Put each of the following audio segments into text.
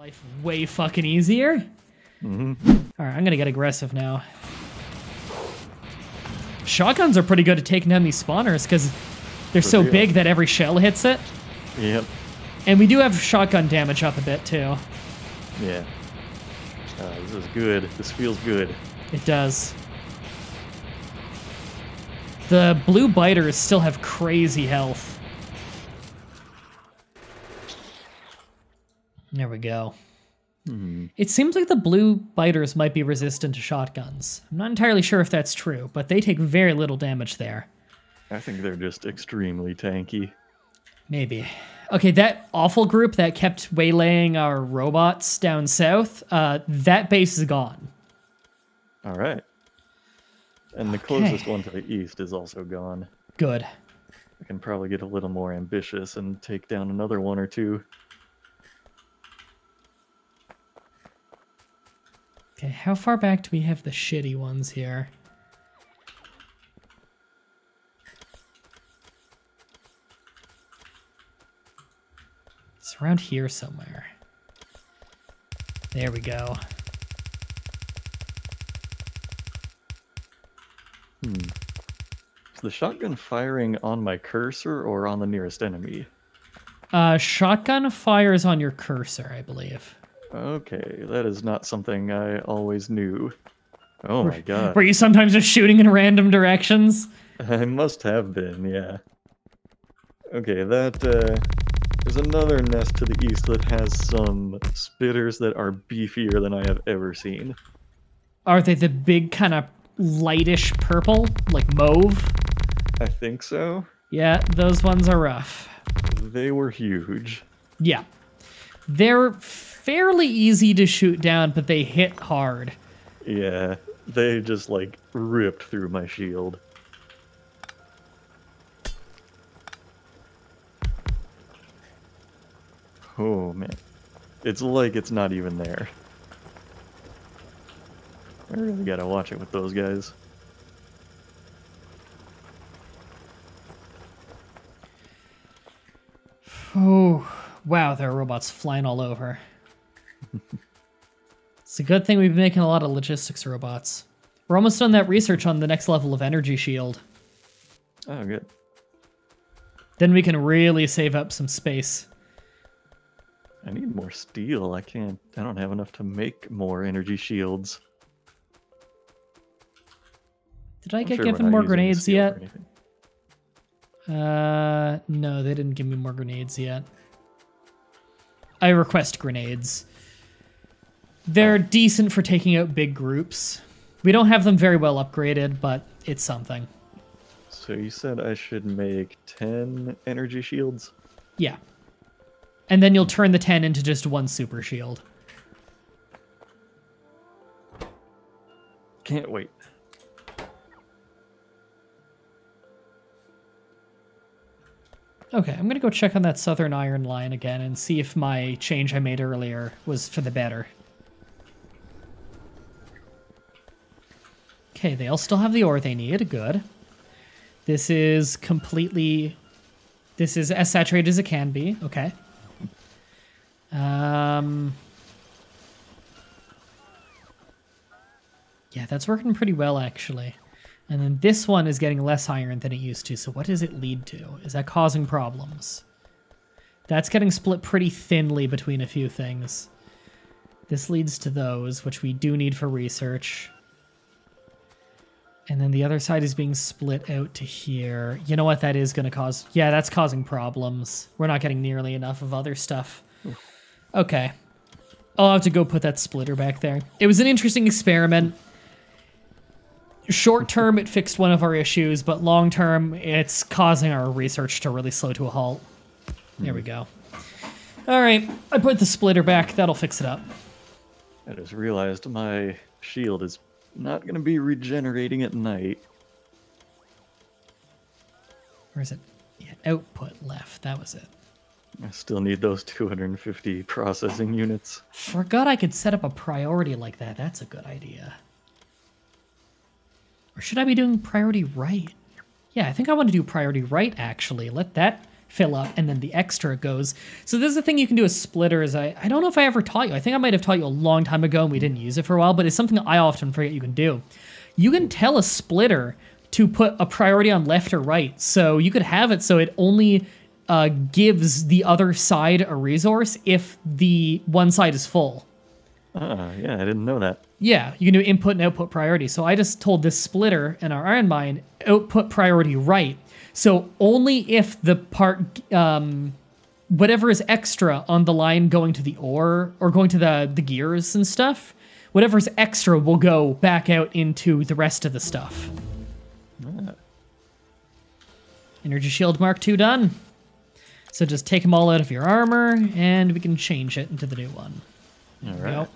life way fucking easier. Alright, I'm gonna get aggressive now. Shotguns are pretty good at taking down these spawners because they're so big that every shell hits it. Yep. And we do have shotgun damage up a bit too. Yeah. This is good. This feels good. It does. The blue biters still have crazy health. There we go. It seems like the blue biters might be resistant to shotguns. I'm not entirely sure if that's true, but they take very little damage there. I think they're just extremely tanky. Maybe. Okay, that awful group that kept waylaying our robots down south, that base is gone. All right. And the closest one to the east is also gone. Good. I can probably get a little more ambitious and take down another one or two. Okay, how far back do we have the shitty ones here? It's around here somewhere. There we go. Is the shotgun firing on my cursor or on the nearest enemy? Shotgun fires on your cursor, I believe. Okay, that is not something I always knew. Oh my god. Were you sometimes just shooting in random directions? I must have been, yeah. Okay, there's another nest to the east that has some spitters that are beefier than I have ever seen. Are they the big kind of lightish purple, like mauve? I think so. Yeah, those ones are rough. They were huge. Yeah. They're fairly easy to shoot down, but they hit hard. Yeah, they just like ripped through my shield. Oh man, it's like it's not even there. I really gotta watch it with those guys. Oh, wow, there are robots flying all over. It's a good thing we've been making a lot of logistics robots. We're almost done that research on the next level of energy shield. Oh, good. Then we can really save up some space. I need more steel. I don't have enough to make more energy shields. Did I I'm get sure we're given not more using grenades steel yet? or anything. No, they didn't give me more grenades yet. I request grenades. They're decent for taking out big groups. We don't have them very well upgraded, but it's something. So you said I should make 10 energy shields? Yeah. And then you'll turn the 10 into just one super shield. Can't wait. Okay, I'm gonna go check on that southern iron line again and see if my change I made earlier was for the better. Okay, they all still have the ore they need. Good. This is completely... This is as saturated as it can be. Okay. Yeah, that's working pretty well, actually. And then this one is getting less iron than it used to, so what does it lead to? Is that causing problems? That's getting split pretty thinly between a few things. This leads to those, which we do need for research. And then the other side is being split out to here. You know what that is going to cause? Yeah, that's causing problems. We're not getting nearly enough of other stuff. Okay. I'll have to go put that splitter back there. It was an interesting experiment. Short term, it fixed one of our issues, but long term, it's causing our research to really slow to a halt. There we go. All right, I put the splitter back. That'll fix it up. I just realized my shield is not going to be regenerating at night. Where is it? Yeah, output left. That was it. I still need those 250 processing units. Forgot I could set up a priority like that. That's a good idea. Or should I be doing priority right? Yeah, I think I want to do priority right, actually. Let that fill up, and then the extra goes. So this is the thing you can do with splitters. I don't know if I ever taught you. I think I might have taught you a long time ago and we didn't use it for a while, but it's something I often forget you can do. You can tell a splitter to put a priority on left or right. So you could have it so it only gives the other side a resource if the one side is full. Yeah, I didn't know that. Yeah, you can do input and output priority. So I just told this splitter in our iron mine, output priority right. So only if the part, whatever is extra on the line going to the ore or going to the gears and stuff, whatever's extra will go back out into the rest of the stuff. Energy shield Mark II done. So just take them all out of your armor and we can change it into the new one. All right.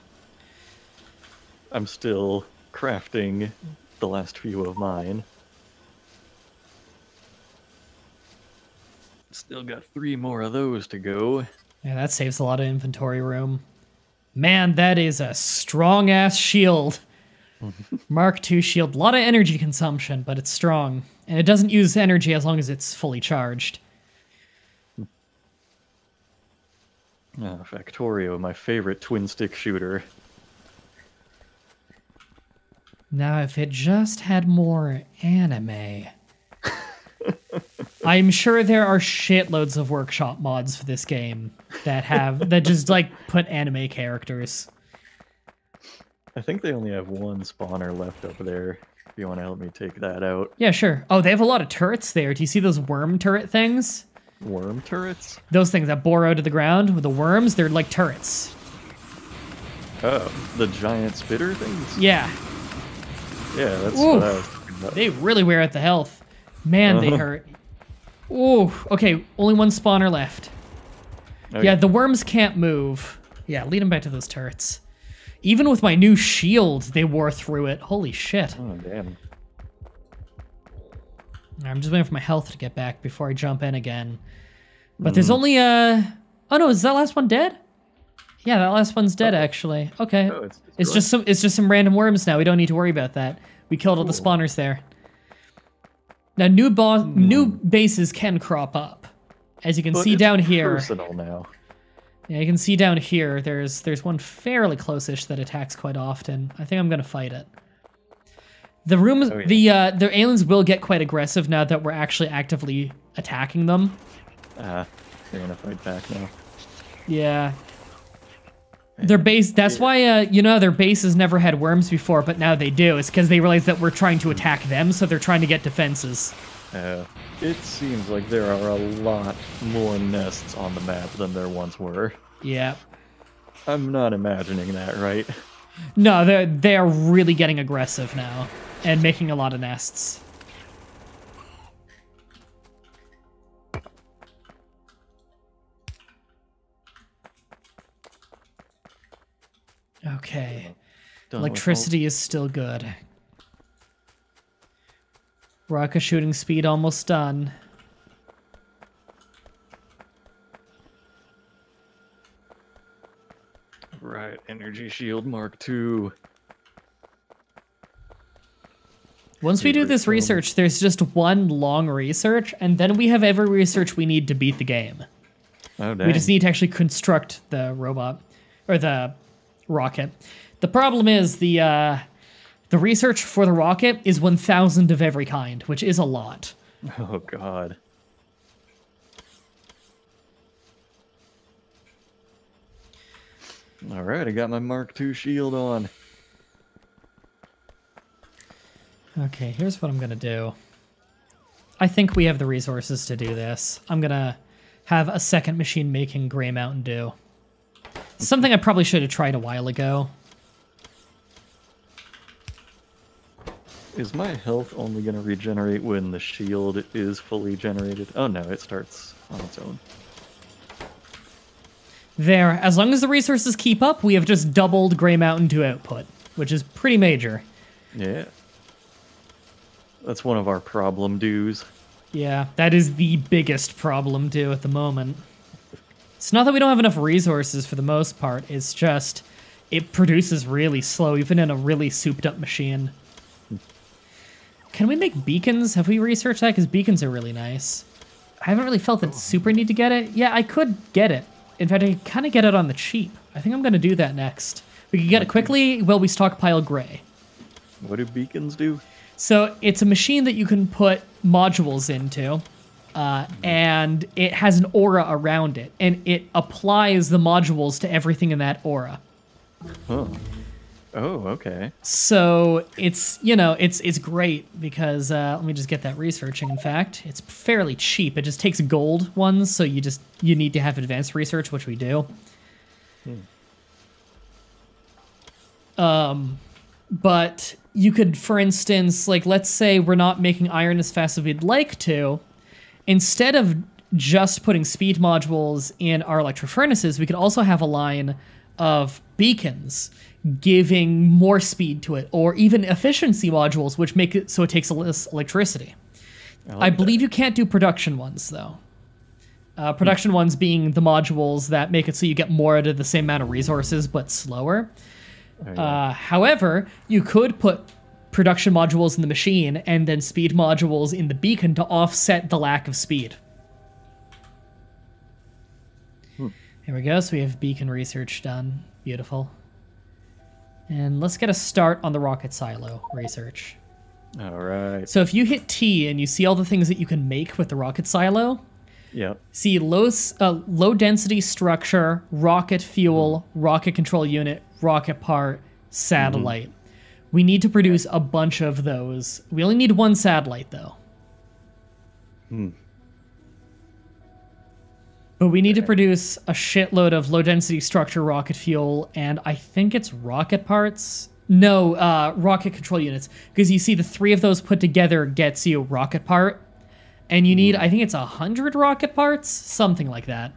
I'm still crafting the last few of mine. Still got 3 more of those to go. Yeah, that saves a lot of inventory room. Man, that is a strong-ass shield. Mark II shield. A lot of energy consumption, but it's strong. And it doesn't use energy as long as it's fully charged. Factorio, my favorite twin-stick shooter. Now, if it just had more anime... I'm sure there are shitloads of workshop mods for this game that just like put anime characters. I think they only have 1 spawner left up there. If you want to help me take that out. Yeah, sure. Oh, they have a lot of turrets there. Do you see those worm turret things? Worm turrets? Those things that bore out of the ground with the worms, they're like turrets. Oh, the giant spitter things? Yeah. Yeah, that's what I was talking about. They really wear out the health. Man, they hurt. Ooh, okay, only 1 spawner left. Okay. Yeah, the worms can't move. Yeah, lead them back to those turrets. Even with my new shield, they wore through it. Holy shit. Oh, damn. I'm just waiting for my health to get back before I jump in again. But there's only Oh no, is that last one dead? Yeah, that last one's dead actually. Okay. Oh, it's just some random worms now. We don't need to worry about that. We killed all the spawners there. Now new bases can crop up. As you can see down here. Personal now. Yeah, you can see down here there's one fairly close-ish that attacks quite often. I think I'm gonna fight it. The rooms the aliens will get quite aggressive now that we're actually actively attacking them. They're gonna fight back now. Yeah. Their base, that's why, their bases never had worms before, but now they do. It's because they realize that we're trying to attack them, so they're trying to get defenses. It seems like there are a lot more nests on the map than there once were. Yeah. I'm not imagining that, right? No, they're really getting aggressive now, and making a lot of nests. Okay. Electricity is still good. Rocket shooting speed almost done. Right, energy shield Mark II. Once we do this research, there's just 1 long research, and then we have every research we need to beat the game. Oh, dang. We just need to actually construct the robot, or the rocket. The problem is the research for the rocket is 1,000 of every kind, which is a lot. Oh, God. All right, I got my Mark II shield on. Okay, here's what I'm going to do. I think we have the resources to do this. I'm going to have a second machine making Grey Mountain Dew. Something I probably should have tried a while ago. Is my health only going to regenerate when the shield is fully generated? Oh no, it starts on its own. There, as long as the resources keep up, we have just doubled Grey Mountain Dew output, which is pretty major. Yeah. That's one of our problem dews. Yeah, that is the biggest problem dew at the moment. It's not that we don't have enough resources for the most part, it's just it produces really slow, even in a really souped up machine. Can we make beacons? Have we researched that? Because beacons are really nice. I haven't really felt that super need to get it. Yeah, I could get it. In fact, I kind of get it on the cheap. I think I'm going to do that next. We can get it quickly while we stockpile gray. What do beacons do? So it's a machine that you can put modules into, and it has an aura around it, and it applies the modules to everything in that aura. Huh. Oh, okay. So it's, you know, it's great because, let me just get that researching. In fact, it's fairly cheap. It just takes gold ones, so you need to have advanced research, which we do. But you could, for instance, like, let's say we're not making iron as fast as we'd like to. Instead of just putting speed modules in our electric furnaces, we could also have a line of beacons giving more speed to it, or even efficiency modules, which make it so it takes less electricity. I believe you can't do production ones, though. Production ones being the modules that make it so you get more out of the same amount of resources, but slower. However, you could put production modules in the machine and then speed modules in the beacon to offset the lack of speed. Here we go. So we have beacon research done. Beautiful. And let's get a start on the rocket silo research. All right. So if you hit T and you see all the things that you can make with the rocket silo, see low density structure, rocket fuel, rocket control unit, rocket part, satellite. We need to produce a bunch of those. We only need one satellite, though. But we need to produce a shitload of low-density structure, rocket fuel, and I think it's rocket parts. No, rocket control units. Because you see the 3 of those put together gets you a rocket part. And you need, I think it's 100 rocket parts? Something like that.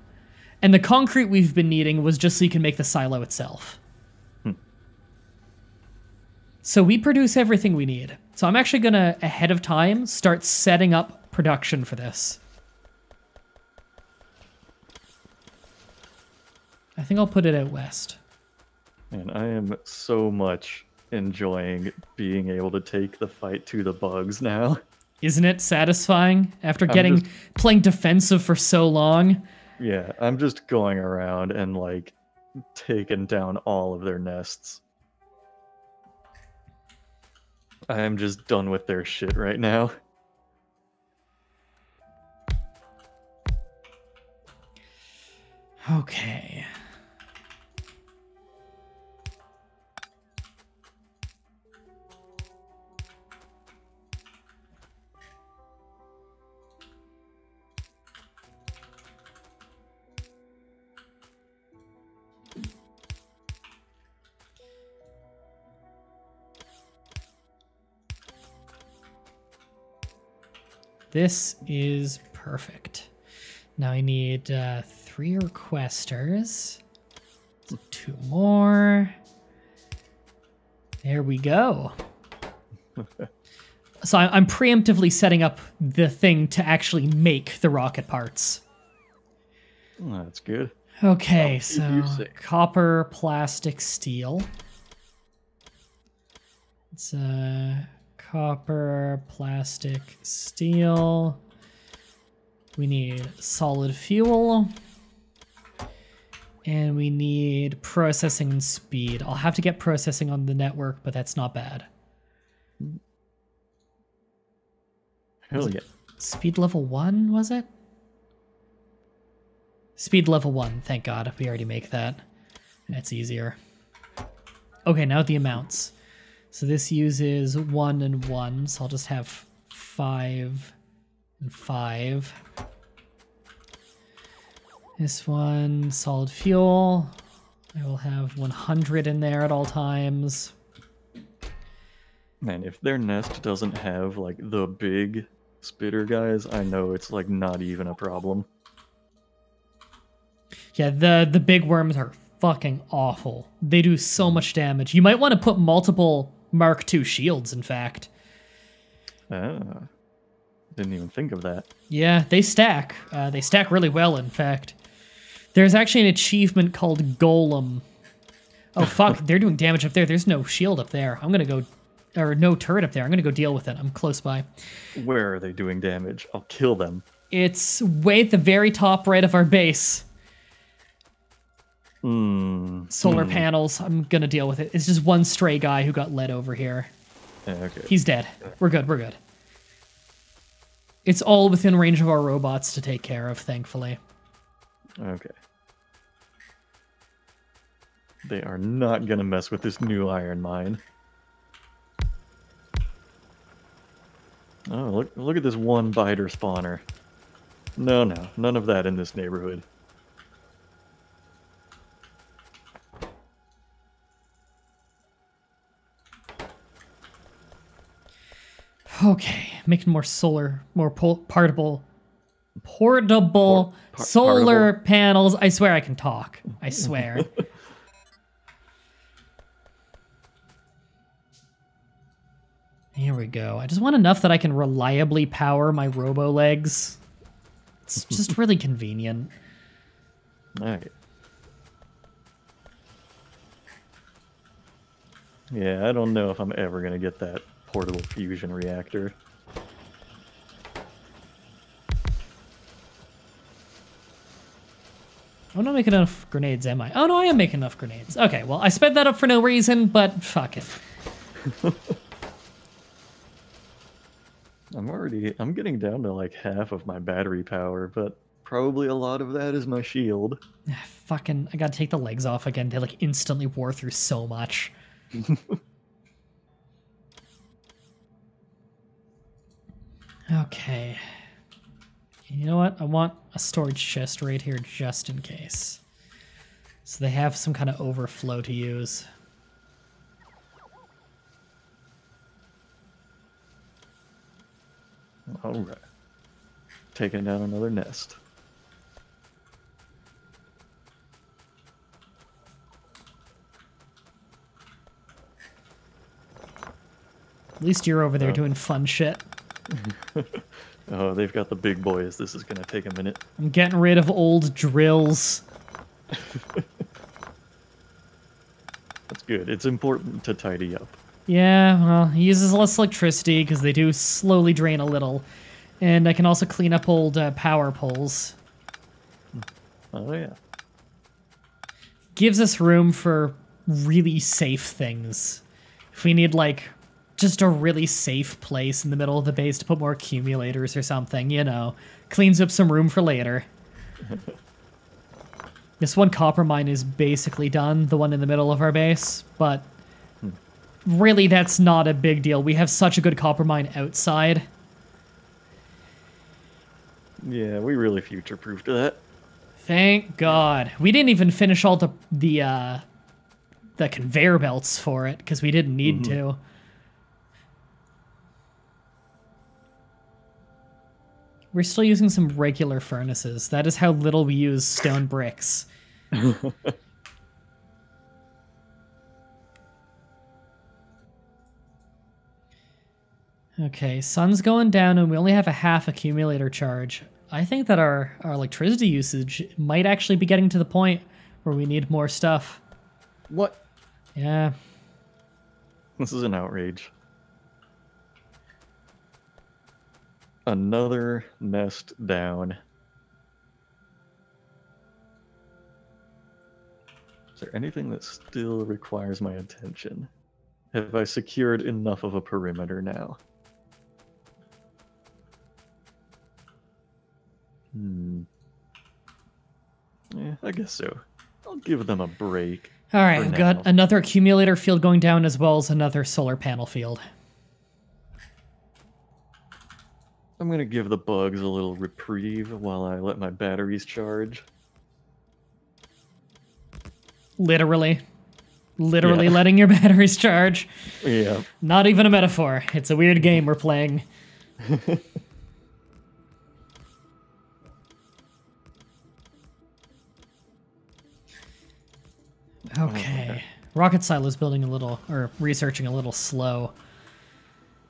And the concrete we've been needing was just so you can make the silo itself. So we produce everything we need. So I'm actually going to, ahead of time, start setting up production for this. I think I'll put it out west. And I am so much enjoying being able to take the fight to the bugs now. Isn't it satisfying after playing defensive for so long? Yeah, I'm just going around and, like, taking down all of their nests. I am just done with their shit right now. Okay. This is perfect. Now I need 3 requesters. 2 more. There we go. So I'm preemptively setting up the thing to actually make the rocket parts. Oh, that's good. Okay, so copper, plastic, steel. It's copper, plastic, steel. We need solid fuel. And we need processing and speed. I'll have to get processing on the network, but that's not bad. Hell yeah. Speed level 1, was it? Speed level 1, thank God. We already make that. That's easier. Okay, now the amounts. So this uses 1 and 1, so I'll just have 5 and 5. This one, solid fuel. I will have 100 in there at all times. Man, if their nest doesn't have, like, the big spitter guys, I know it's, like, not even a problem. Yeah, the big worms are fucking awful. They do so much damage. You might want to put multiple Mark II shields, in fact. Ah. Didn't even think of that. Yeah, they stack. They stack really well, in fact. There's actually an achievement called Golem. Oh, fuck. They're doing damage up there. There's no shield up there. I'm going to go... Or no turret up there. I'm going to go deal with it. I'm close by. Where are they doing damage? I'll kill them. It's way at the very top right of our base. Solar panels. I'm gonna deal with it. It's just one stray guy who got led over here. Okay. He's dead. We're good, we're good. It's all within range of our robots to take care of, thankfully. Okay. They are not gonna mess with this new iron mine. Oh, look at this one biter spawner. No, none of that in this neighborhood. Okay, making more portable solar panels. I swear I can talk. I swear. Here we go. I just want enough that I can reliably power my robo legs. It's just really convenient. Alright. Yeah, I don't know if I'm ever gonna get that portable fusion reactor. I'm not making enough grenades, am I? Oh no, I am making enough grenades. Okay, well, I sped that up for no reason, but fuck it. I'm getting down to like half of my battery power, but probably a lot of that is my shield. Fucking, I gotta take the legs off again. They like instantly wore through so much. Okay. You know what? I want a storage chest right here just in case. So they have some kind of overflow to use. Alright. Taking down another nest. At least you're over there doing fun shit. Oh, they've got the big boys. This is gonna take a minute. I'm getting rid of old drills. That's good. It's important to tidy up. Yeah, well, he uses less electricity because they do slowly drain a little. And I can also clean up old power poles. Oh, yeah. Gives us room for really safe things. If we need, like, just a really safe place in the middle of the base to put more accumulators or something, you know. Cleans up some room for later. This one copper mine is basically done, the one in the middle of our base, but really that's not a big deal. We have such a good copper mine outside. Yeah, we really future-proofed that. Thank God. We didn't even finish all the conveyor belts for it, because we didn't need to. We're still using some regular furnaces. That is how little we use stone bricks. Okay, sun's going down and we only have a half accumulator charge. I think that our electricity usage might actually be getting to the point where we need more stuff. What? Yeah. This is an outrage. Another nest down. Is there anything that still requires my attention? Have I secured enough of a perimeter now? Yeah, I guess so. I'll give them a break. All right, I've got now. another accumulator field going down as well as another solar panel field. I'm gonna give the bugs a little reprieve while I let my batteries charge. Literally letting your batteries charge. Yeah. Not even a metaphor. It's a weird game we're playing. Okay. Rocket Silo's building a little, or researching a little slow.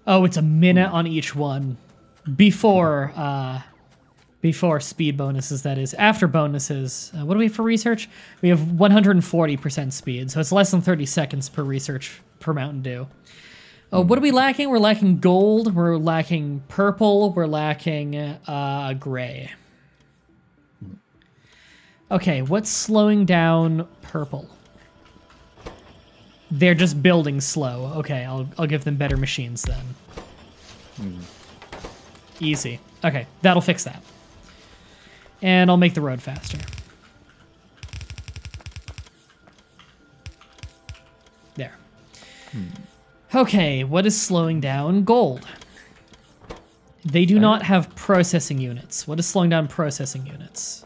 Oh, it's a minute on each one. Before speed bonuses, that is. After bonuses, what do we have for research? We have 140% speed, so it's less than 30 seconds per research per Mountain Dew. Oh, what are we lacking? We're lacking gold, we're lacking purple, we're lacking gray. Okay, what's slowing down purple? They're just building slow. Okay, I'll give them better machines then. Easy. Okay, that'll fix that. And I'll make the road faster. There. Okay, what is slowing down gold? They do not have processing units. What is slowing down processing units?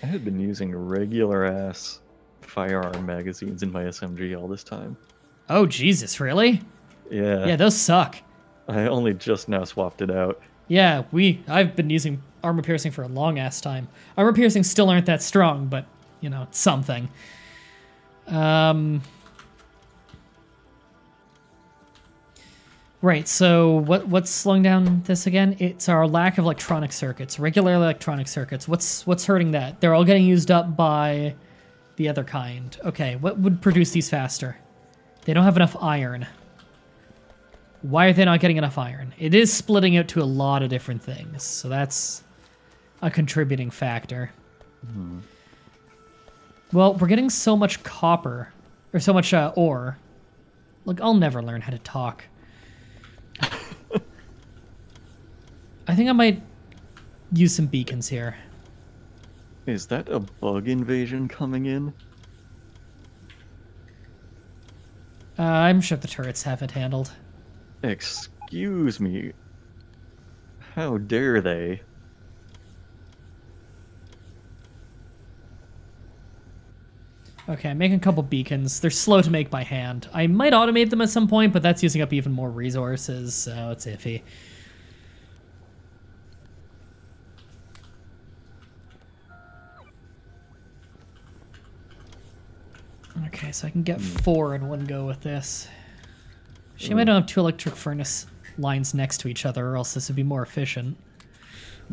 I had been using regular-ass firearm magazines in my SMG all this time. Oh, Jesus, really? Yeah. Yeah, those suck. I only just now swapped it out. Yeah, I've been using armor piercing for a long-ass time. Armor piercing still aren't that strong, but, you know, it's something. Right, so what's slowing down this again? It's our lack of electronic circuits, regular electronic circuits. What's hurting that? They're all getting used up by the other kind. Okay, what would produce these faster? They don't have enough iron. Why are they not getting enough iron? It is splitting out to a lot of different things, so that's a contributing factor. Well, we're getting so much copper, or so much ore. Look, I'll never learn how to talk. I think I might use some beacons here. Is that a bug invasion coming in? I'm sure the turrets have it handled. Excuse me. How dare they? Okay, I'm making a couple beacons. They're slow to make by hand. I might automate them at some point, but that's using up even more resources, so it's iffy. Okay, so I can get 4 in one go with this. Shame I don't have 2 electric furnace lines next to each other, or else this would be more efficient.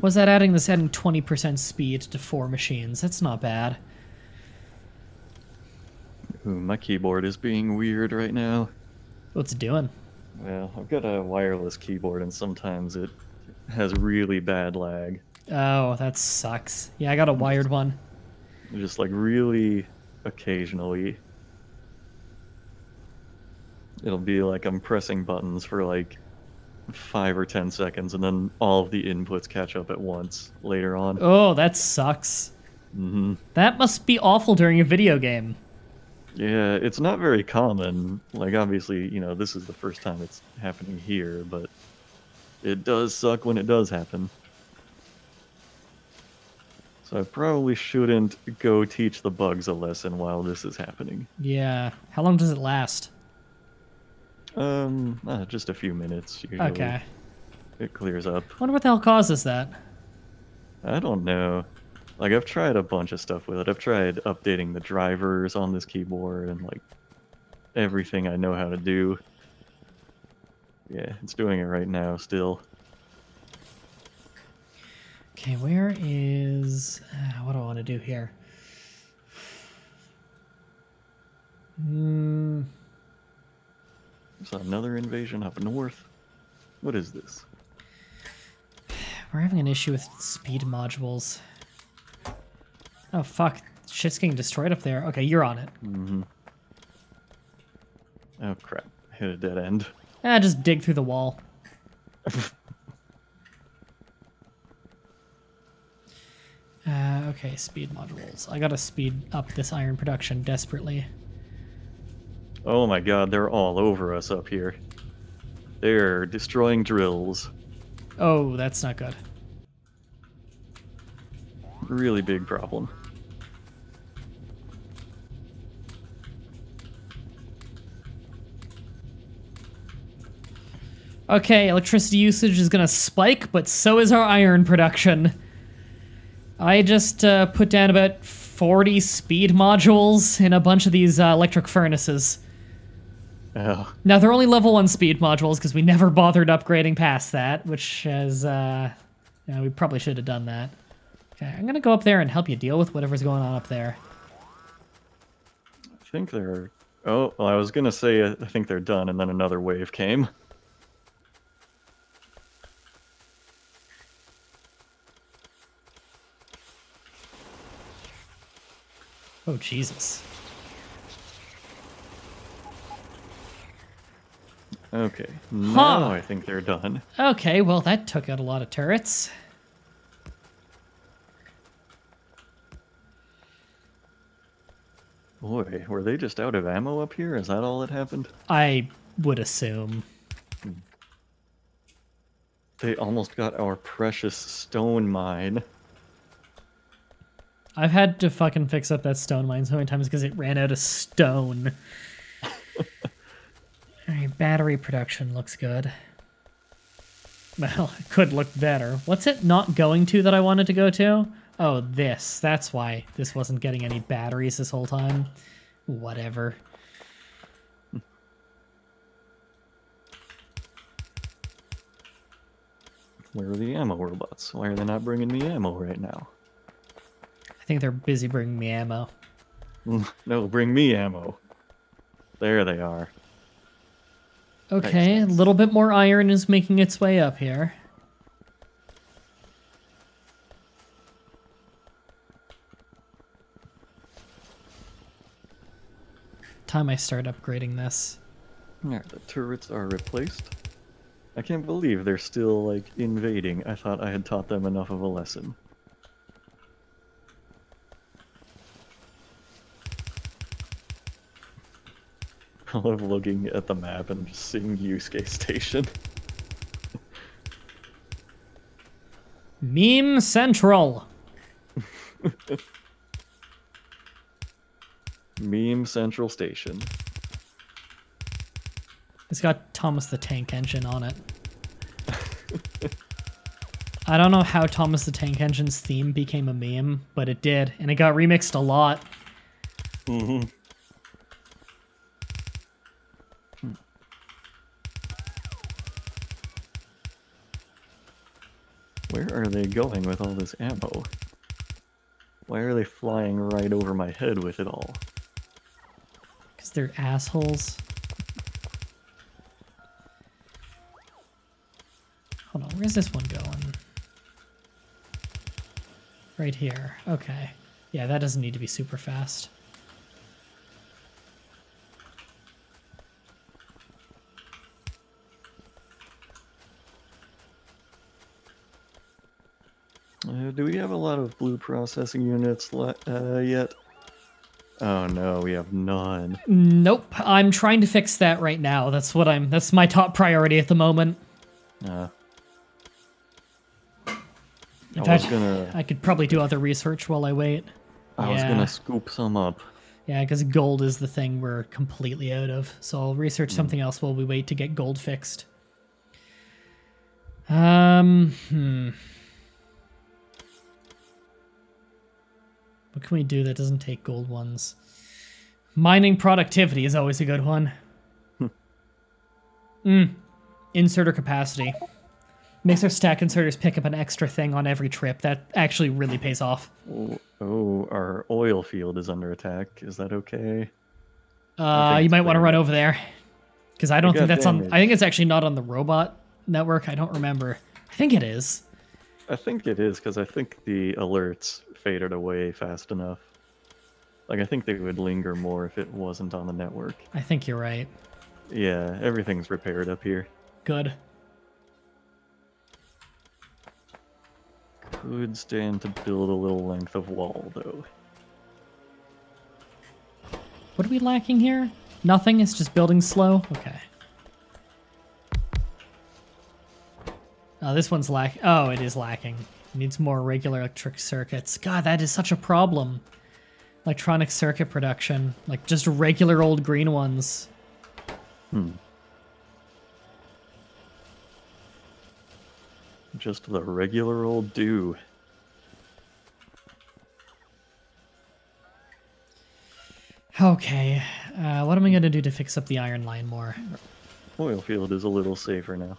Was that adding 20% speed to 4 machines? That's not bad. Ooh, my keyboard is being weird right now. What's it doing? Well, I've got a wireless keyboard and sometimes it has really bad lag. Oh, that sucks. Yeah, I got a wired one. Just like really occasionally. It'll be like I'm pressing buttons for like 5 or 10 seconds and then all of the inputs catch up at once later on. Oh, that sucks. That must be awful during a video game. Yeah, it's not very common. Like, obviously, you know, this is the first time it's happening here, but it does suck when it does happen. So I probably shouldn't go teach the bugs a lesson while this is happening. Yeah. How long does it last? Just a few minutes usually. Okay. It clears up. Wonder what the hell causes that. I don't know. Like, I've tried a bunch of stuff with it. I've tried updating the drivers on this keyboard and, like, everything I know how to do. Yeah, it's doing it right now still. Okay, where is... what do I want to do here? Is that another invasion up north? What is this? We're having an issue with speed modules. Oh, fuck. Shit's getting destroyed up there. Okay, you're on it. Oh, crap. Hit a dead end. Just dig through the wall. Okay, speed modules. I gotta speed up this iron production desperately. Oh my god, they're all over us up here. They're destroying drills. Oh, that's not good. Really big problem. Okay, electricity usage is gonna spike, but so is our iron production. I just put down about 40 speed modules in a bunch of these electric furnaces. Oh. Now, they're only level 1 speed modules because we never bothered upgrading past that, which is, we probably should have done that. Okay, I'm gonna go up there and help you deal with whatever's going on up there. I think they're Oh, well, I was gonna say I think they're done, and then another wave came. Oh, Jesus. Okay, now I think they're done. Okay, well, that took out a lot of turrets. Boy, were they just out of ammo up here? Is that all that happened? I would assume. They almost got our precious stone mine. I've had to fucking fix up that stone mine so many times because it ran out of stone. Alright, battery production looks good. Well, it could look better. What's it not going to that I wanted to go to? Oh, this. That's why this wasn't getting any batteries this whole time. Whatever. Where are the ammo robots? Why are they not bringing me ammo right now? I think they're busy bringing me ammo. No, bring me ammo. There they are. Okay, Nice. a little bit more iron is making its way up here. Time I start upgrading this. Yeah, the turrets are replaced. I can't believe they're still, like, invading. I thought I had taught them enough of a lesson. I love looking at the map and just seeing Yusuke Station. Meme Central! Meme Central Station. It's got Thomas the Tank Engine on it. I don't know how Thomas the Tank Engine's theme became a meme, but it did, and it got remixed a lot. Mm-hmm. Where are they going with all this ammo? Why are they flying right over my head with it all? Because they're assholes. Hold on, where's this one going? Right here. Okay. Yeah, that doesn't need to be super fast. Do we have a lot of blue processing units yet? Oh no, we have none. Nope. I'm trying to fix that right now. That's my top priority at the moment. In fact, I could probably do other research while I wait. I was gonna scoop some up. Yeah, because gold is the thing we're completely out of. So I'll research something else while we wait to get gold fixed. What can we do that doesn't take gold ones? Mining productivity is always a good one. Inserter capacity. Makes our stack inserters pick up an extra thing on every trip. That actually really pays off. Oh, our oil field is under attack. Is that okay? You might want to run over there. Because I don't think that's damage. on... I think it's actually not on the robot network. I don't remember. I think it is. I think it is, because I think the alerts faded away fast enough. Like, I think they would linger more if it wasn't on the network. I think you're right. Yeah, everything's repaired up here. Good. Could stand to build a little length of wall, though. What are we lacking here? Nothing? It's just building slow? Okay. Oh, this one's lacking. Oh, it is lacking. It needs more regular electric circuits. God, that is such a problem. Electronic circuit production. Like, just regular old green ones. Just the regular old dew. Okay. What am I going to do to fix up the iron line more? Oil field is a little safer now.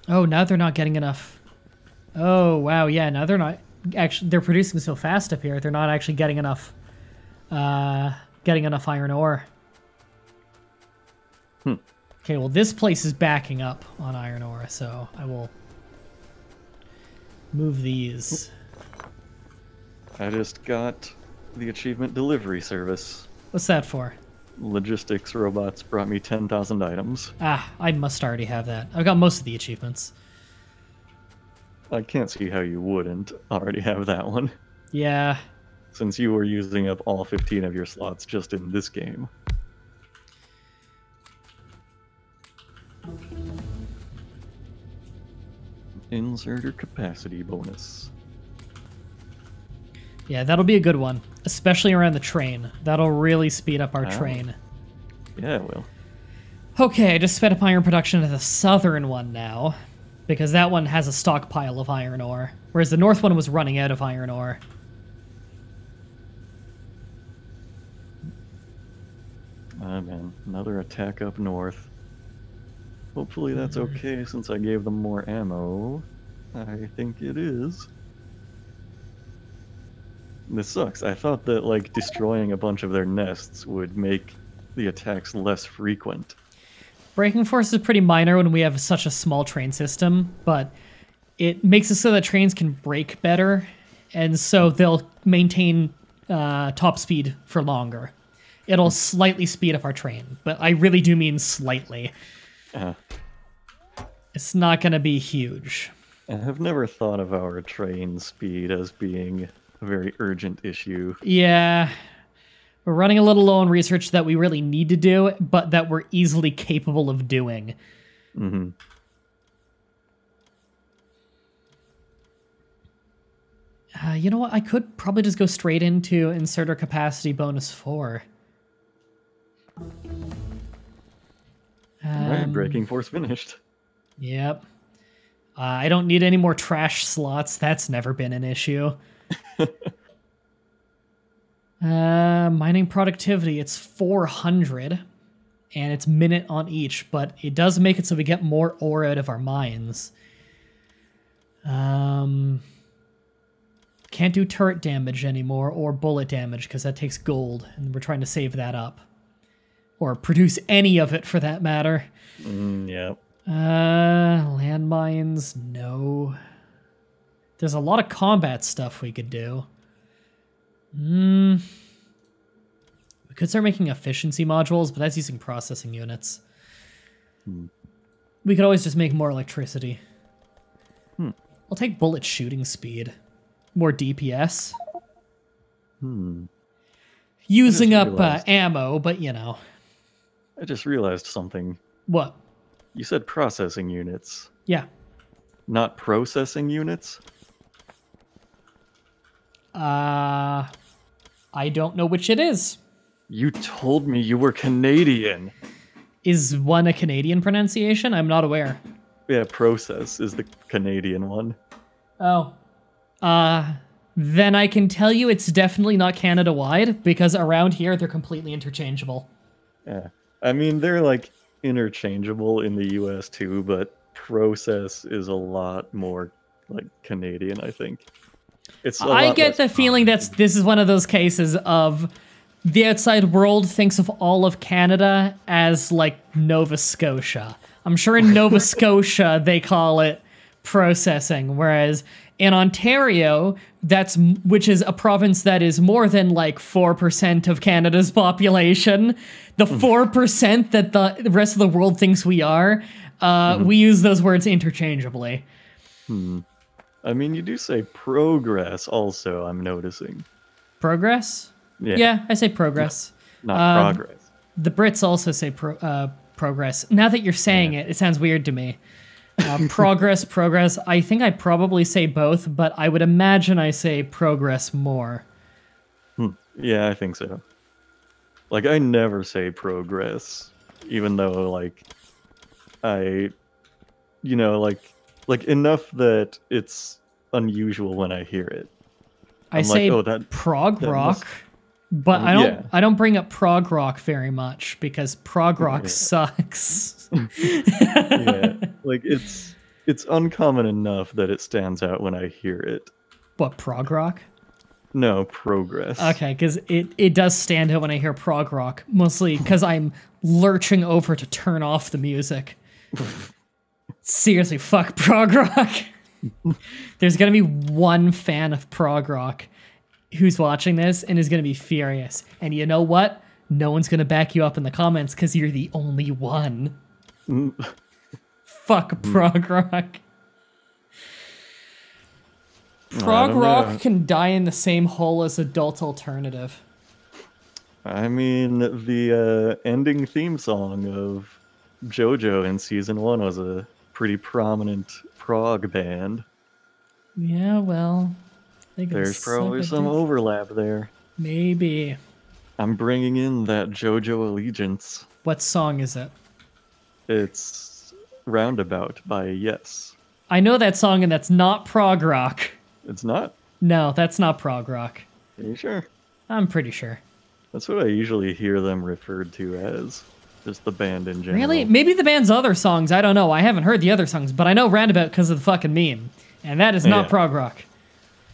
Oh, now they're not getting enough. Oh, wow, yeah, now they're not... Actually, they're producing so fast up here, they're not actually getting enough getting enough iron ore. Okay, well, this place is backing up on iron ore, so I will move these. I just got the achievement delivery service. What's that for? Logistics robots brought me 10,000 items. Ah, I must already have that. I've got most of the achievements. I can't see how you wouldn't already have that one. Yeah. Since you were using up all 15 of your slots just in this game. Inserter capacity bonus. Yeah, that'll be a good one, especially around the train. That'll really speed up our train. Yeah, it will. Okay, I just sped up iron production at the southern one now, because that one has a stockpile of iron ore, whereas the north one was running out of iron ore. Ah, man, another attack up north. Hopefully that's okay since I gave them more ammo. I think it is. This sucks. I thought that, like, destroying a bunch of their nests would make the attacks less frequent. Braking force is pretty minor when we have such a small train system, but it makes it so that trains can brake better, and so they'll maintain top speed for longer. It'll slightly speed up our train, but I really do mean slightly. It's not going to be huge. I have never thought of our train speed as being a very urgent issue. Yeah. We're running a little low on research that we really need to do, but that we're easily capable of doing. Mm-hmm. You know what? I could probably just go straight into inserter capacity bonus 4. Alright, braking force finished. Yep. I don't need any more trash slots. That's never been an issue. Mining productivity, it's 400. And it's minute on each, but it does make it so we get more ore out of our mines. Can't do turret damage anymore or bullet damage because that takes gold, and we're trying to save that up. Or produce any of it for that matter. Yep. Landmines, no. There's a lot of combat stuff we could do. We could start making efficiency modules, but that's using processing units. We could always just make more electricity. I'll take bullet shooting speed. More DPS. Using up ammo, but you know. I just realized something. What? You said processing units. Yeah. Not processing units? I don't know which it is. You told me you were Canadian. Is one a Canadian pronunciation? I'm not aware. Yeah, process is the Canadian one. Oh. Then I can tell you it's definitely not Canada-wide, because around here they're completely interchangeable. Yeah. I mean, they're, like, interchangeable in the US too, but process is a lot more, like, Canadian, I think. I get the feeling that this is one of those cases of the outside world thinks of all of Canada as, like, Nova Scotia. I'm sure in Nova Scotia they call it processing, whereas in Ontario, which is a province that is more than like 4% of Canada's population, the 4% that the rest of the world thinks we are, we use those words interchangeably. I mean, you do say progress also, I'm noticing. Progress? Yeah, I say progress. Not progress. The Brits also say progress. Now that you're saying it, it sounds weird to me. Progress. I think I probably say both, but I would imagine I say progress more. Yeah, I think so. Like, I never say progress, even though, like, like enough that it's unusual when I hear it. I say prog rock, but I don't bring up prog rock very much because prog rock sucks. Yeah, like it's uncommon enough that it stands out when I hear it. What, prog rock? No, progress. Okay, because it does stand out when I hear prog rock, mostly because I'm lurching over to turn off the music. Seriously, fuck prog rock. There's gonna be one fan of prog rock who's watching this and is gonna be furious. And you know what? No one's gonna back you up in the comments because you're the only one. Fuck prog rock. Prog rock can die in the same hole as adult alternative. I mean, the ending theme song of JoJo in season 1 was a pretty prominent prog band. Yeah, well, there's probably some overlap there. Maybe. I'm bringing in that JoJo allegiance. What song is it? It's Roundabout by Yes. I know that song, and that's not prog rock. It's not? No, that's not prog rock. Are you sure? I'm pretty sure. That's what I usually hear them referred to as. Just the band in general. Really? Maybe the band's other songs. I don't know. I haven't heard the other songs, but I know Roundabout because of the fucking meme. And that is not prog rock.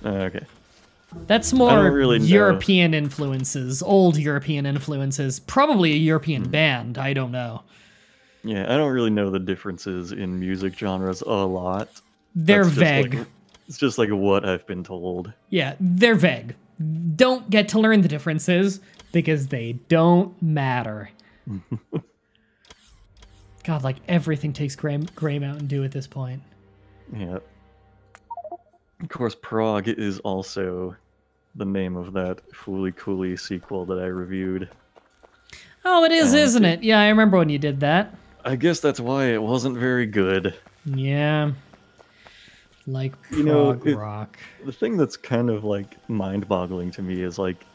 Okay. That's more really European influences, old European influences. Probably a European band. I don't know. Yeah, I don't really know the differences in music genres a lot. They're vague. It's just like what I've been told. Yeah, they're vague. Don't get to learn the differences because they don't matter. God, like everything takes Grey Mountain Dew at this point. Yeah. Of course, Prague is also the name of that Fooly Cooly sequel that I reviewed. Oh, it is, isn't it? Yeah, I remember when you did that. I guess that's why it wasn't very good. Yeah. Like prog rock. The thing that's kind of like mind-boggling to me is like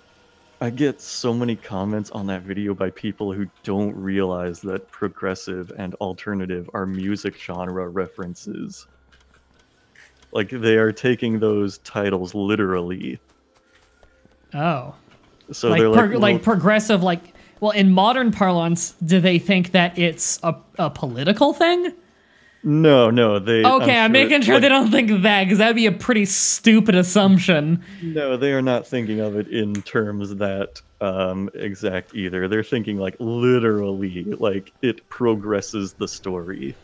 I get so many comments on that video by people who don't realize that progressive and alternative are music genre references. Like they are taking those titles literally. Oh. So like they're like progressive, like, well, in modern parlance, do they think that it's a political thing? No, they... Okay, I'm making sure they don't think that, because that'd be a pretty stupid assumption. No, they are not thinking of it in terms that exact either. They're thinking, like, literally, like, it progresses the story.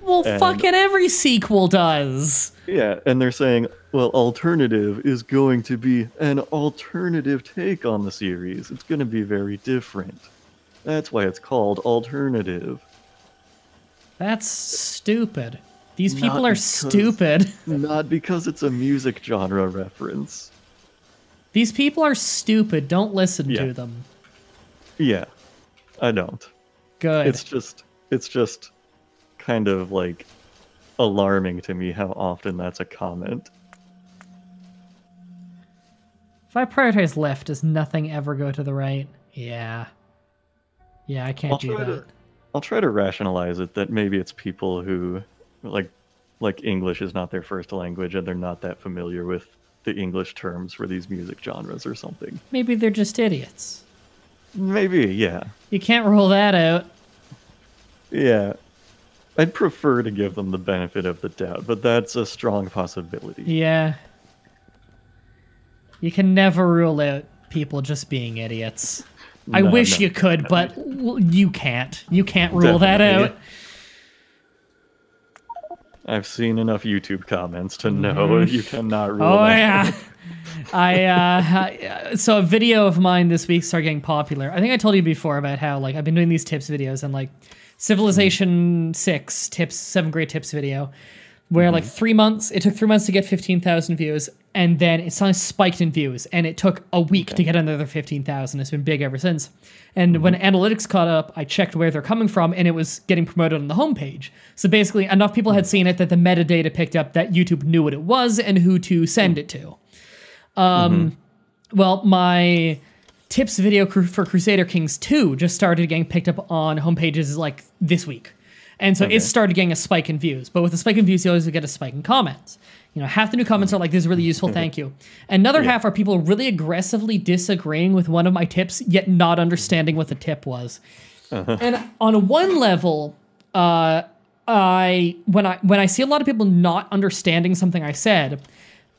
Well, fucking every sequel does. Yeah, and they're saying, well, alternative is going to be an alternative take on the series. It's going to be very different. That's why it's called alternative. That's stupid. These people are stupid. Not because it's a music genre reference. These people are stupid. Don't listen to them. Yeah, I don't. Good. It's just kind of like alarming to me how often that's a comment. If I prioritize left, does nothing ever go to the right? Yeah. Yeah, I can't do that. I'll try to rationalize it that maybe it's people who, like English is not their first language and they're not that familiar with the English terms for these music genres or something. Maybe they're just idiots. Maybe, yeah. You can't rule that out. Yeah. I'd prefer to give them the benefit of the doubt, but that's a strong possibility. Yeah. You can never rule out people just being idiots. I wish you could, but you can't. You can't rule that out. I've seen enough YouTube comments to know you cannot rule that out. So a video of mine this week started getting popular. I think I told you before about how like I've been doing these tips videos and like Civilization 6 tips, 7th grade tips video, where like 3 months, it took 3 months to get 15,000 views, and then it suddenly spiked in views, and it took a week to get another 15,000. It's been big ever since. And when analytics caught up, I checked where they're coming from, and it was getting promoted on the homepage. So basically, enough people had seen it that the metadata picked up that YouTube knew what it was and who to send it to. Well, my tips video for Crusader Kings 2 just started getting picked up on homepages like this week. And so it started getting a spike in views. But with a spike in views, you always get a spike in comments. You know, half the new comments are like, this is really useful, thank you. Another half are people really aggressively disagreeing with one of my tips, yet not understanding what the tip was. And on one level, when I see a lot of people not understanding something I said,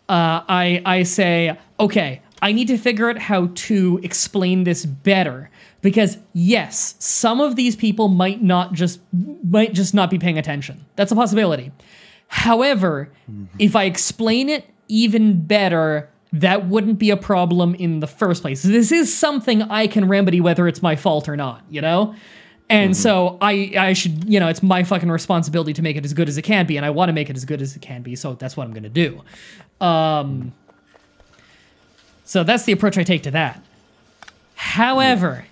I say, okay, I need to figure out how to explain this better. Because yes, some of these people might just not be paying attention. That's a possibility. However, if I explain it even better, that wouldn't be a problem in the first place. This is something I can remedy whether it's my fault or not, you know? And so I should, you know, it's my fucking responsibility to make it as good as it can be, and I want to make it as good as it can be, so that's what I'm going to do. So that's the approach I take to that. However,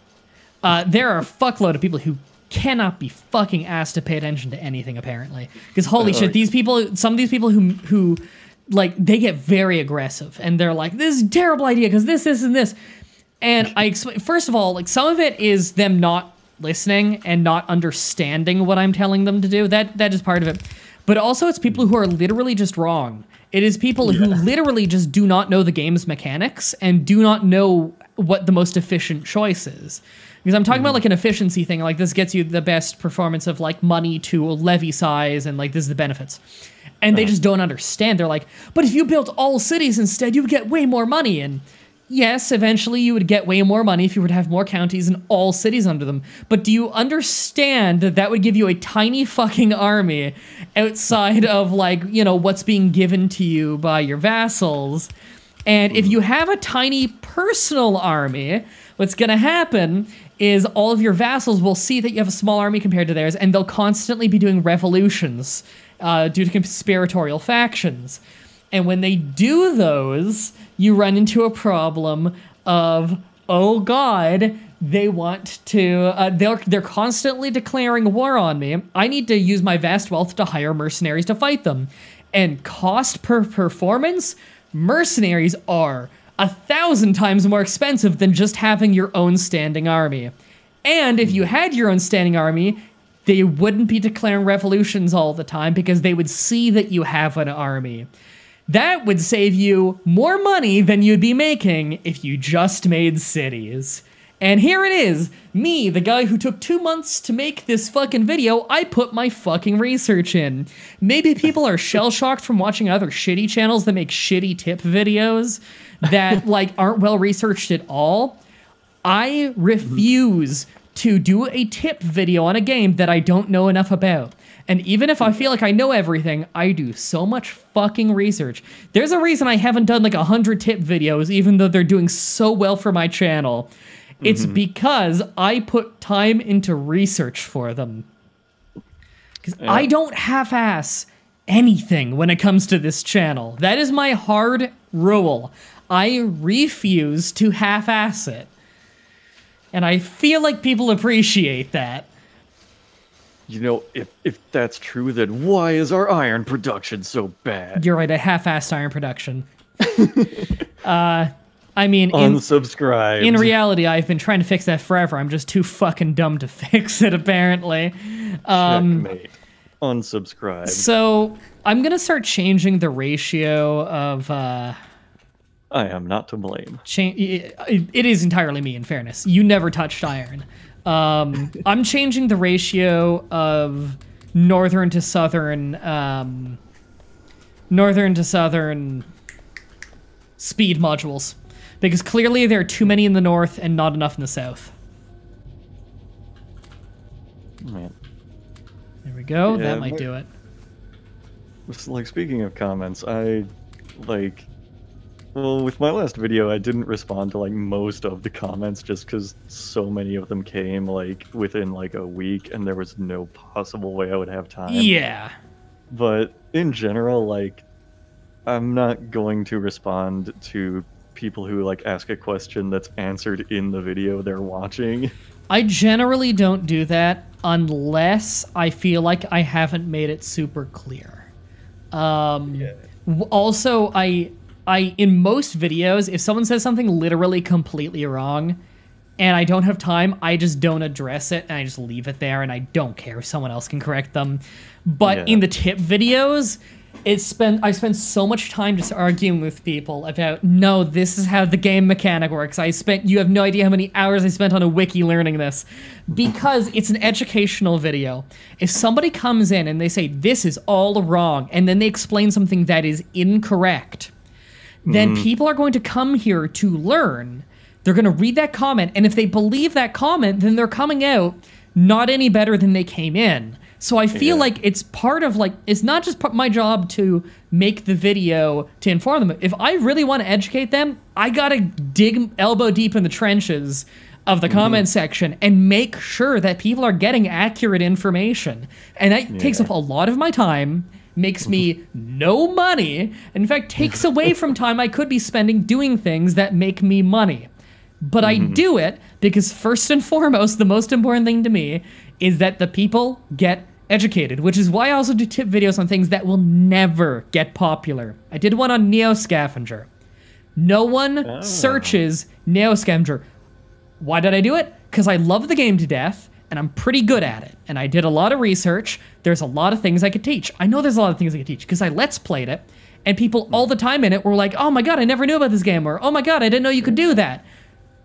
there are a fuckload of people who cannot be fucking asked to pay attention to anything, apparently. Because holy shit, these people, some of these people who like, they get very aggressive, and they're like, this is a terrible idea, because this, and this. And I explain, first of all, like, some of it is them not listening and not understanding what I'm telling them to do. That is part of it. But also it's people who are literally just wrong. It is people who literally just do not know the game's mechanics and do not know what the most efficient choice is. Because I'm talking about like an efficiency thing, like this gets you the best performance of like money to a levy size, and like this is the benefits. And they just don't understand. They're like, but if you built all cities instead, you would get way more money. And yes, eventually you would get way more money if you were to have more counties and all cities under them. But do you understand that that would give you a tiny fucking army outside of, like, you know, what's being given to you by your vassals? And if you have a tiny personal army, what's going to happen is all of your vassals will see that you have a small army compared to theirs, and they'll constantly be doing revolutions due to conspiratorial factions. And when they do those, you run into a problem of, oh god, they want to, they're constantly declaring war on me. I need to use my vast wealth to hire mercenaries to fight them. And cost per performance, mercenaries are 1,000 times more expensive than just having your own standing army. And if you had your own standing army, they wouldn't be declaring revolutions all the time because they would see that you have an army. That would save you more money than you'd be making if you just made cities. And here it is, me, the guy who took 2 months to make this fucking video, I put my fucking research in. Maybe people are shell-shocked from watching other shitty channels that make shitty tip videos that, like, aren't well-researched at all. I refuse to do a tip video on a game that I don't know enough about. And even if I feel like I know everything, I do so much fucking research. There's a reason I haven't done like 100 tip videos, even though they're doing so well for my channel. It's because I put time into research for them. Because I don't half-ass anything when it comes to this channel. That is my hard rule. I refuse to half-ass it. And I feel like people appreciate that. You know, if that's true, then why is our iron production so bad? You're right, I half-assed iron production. I mean, unsubscribe. In reality, I've been trying to fix that forever. I'm just too fucking dumb to fix it, apparently. Checkmate. Unsubscribe. So, I'm gonna start changing the ratio of, I am not to blame. It is entirely me, in fairness. You never touched iron. I'm changing the ratio of northern to southern speed modules. Because clearly there are too many in the north and not enough in the south. Man. There we go, Yeah, that might do it. Like, speaking of comments, well, with my last video, I didn't respond to, like, most of the comments just because so many of them came, like, within, like, a week, and there was no possible way I would have time. Yeah. But in general, like, I'm not going to respond to people who, like, ask a question that's answered in the video they're watching. I generally don't do that unless I feel like I haven't made it super clear. Also, I in most videos, if someone says something literally completely wrong and I don't have time, I just don't address it and I just leave it there and I don't care if someone else can correct them. But in the tip videos, I spend so much time just arguing with people about, no, this is how the game mechanic works. You have no idea how many hours I spent on a wiki learning this. Because it's an educational video. If somebody comes in and they say, this is all wrong, and then they explain something that is incorrect, then people are going to come here to learn. They're going to read that comment, and if they believe that comment, then they're coming out not any better than they came in. So I feel like it's part of, like, it's not just my job to make the video to inform them. If I really want to educate them, I gotta dig elbow deep in the trenches of the comment section and make sure that people are getting accurate information. And that takes up a lot of my time, makes me no money, and in fact takes away from time I could be spending doing things that make me money. But I do it because first and foremost, the most important thing to me is that the people get educated, which is why I also do tip videos on things that will never get popular. I did one on Neo Scavenger. No one searches Neo Scavenger. Why did I do it? Because I love the game to death, and I'm pretty good at it. And I did a lot of research. There's a lot of things I could teach. I know there's a lot of things I could teach because I Let's Played it, and people all the time in it were like, oh my god, I never knew about this game, or oh my god, I didn't know you could do that.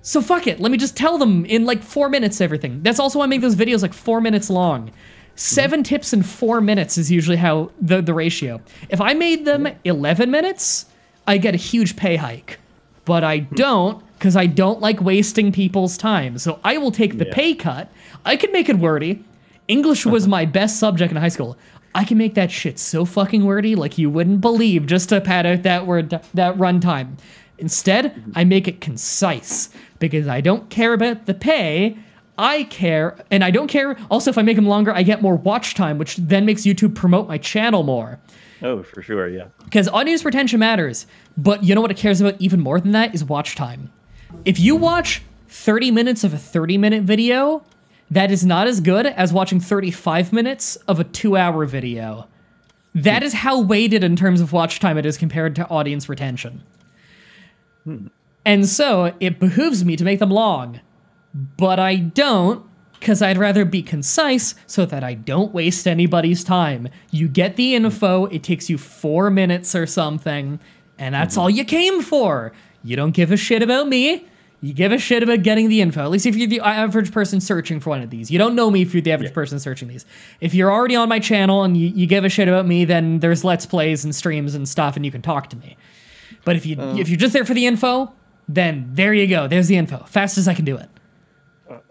So fuck it, let me just tell them in like 4 minutes everything. That's also why I make those videos like 4 minutes long. 7 tips in 4 minutes is usually how the ratio. If I made them 11 minutes, I get a huge pay hike. But I don't, because I don't like wasting people's time. So I will take the pay cut. I can make it wordy. English was my best subject in high school. I can make that shit so fucking wordy like you wouldn't believe just to pad out that word, that runtime. Instead, I make it concise because I don't care about the pay. I care, and I don't care. Also, if I make them longer, I get more watch time, which then makes YouTube promote my channel more. Oh, for sure, yeah. Because audience retention matters, but you know what it cares about even more than that is watch time. If you watch 30 minutes of a 30-minute video, that is not as good as watching 35 minutes of a 2-hour video. That is how weighted in terms of watch time it is compared to audience retention. And so, it behooves me to make them long. But I don't, because I'd rather be concise so that I don't waste anybody's time. You get the info, it takes you 4 minutes or something, and that's all you came for. You don't give a shit about me. You give a shit about getting the info. At least if you're the average person searching for one of these. You don't know me if you're the average person searching these. If you're already on my channel and you give a shit about me, then there's Let's Plays and streams and stuff, and you can talk to me. But if you're just there for the info, then there you go. There's the info. Fast as I can do it.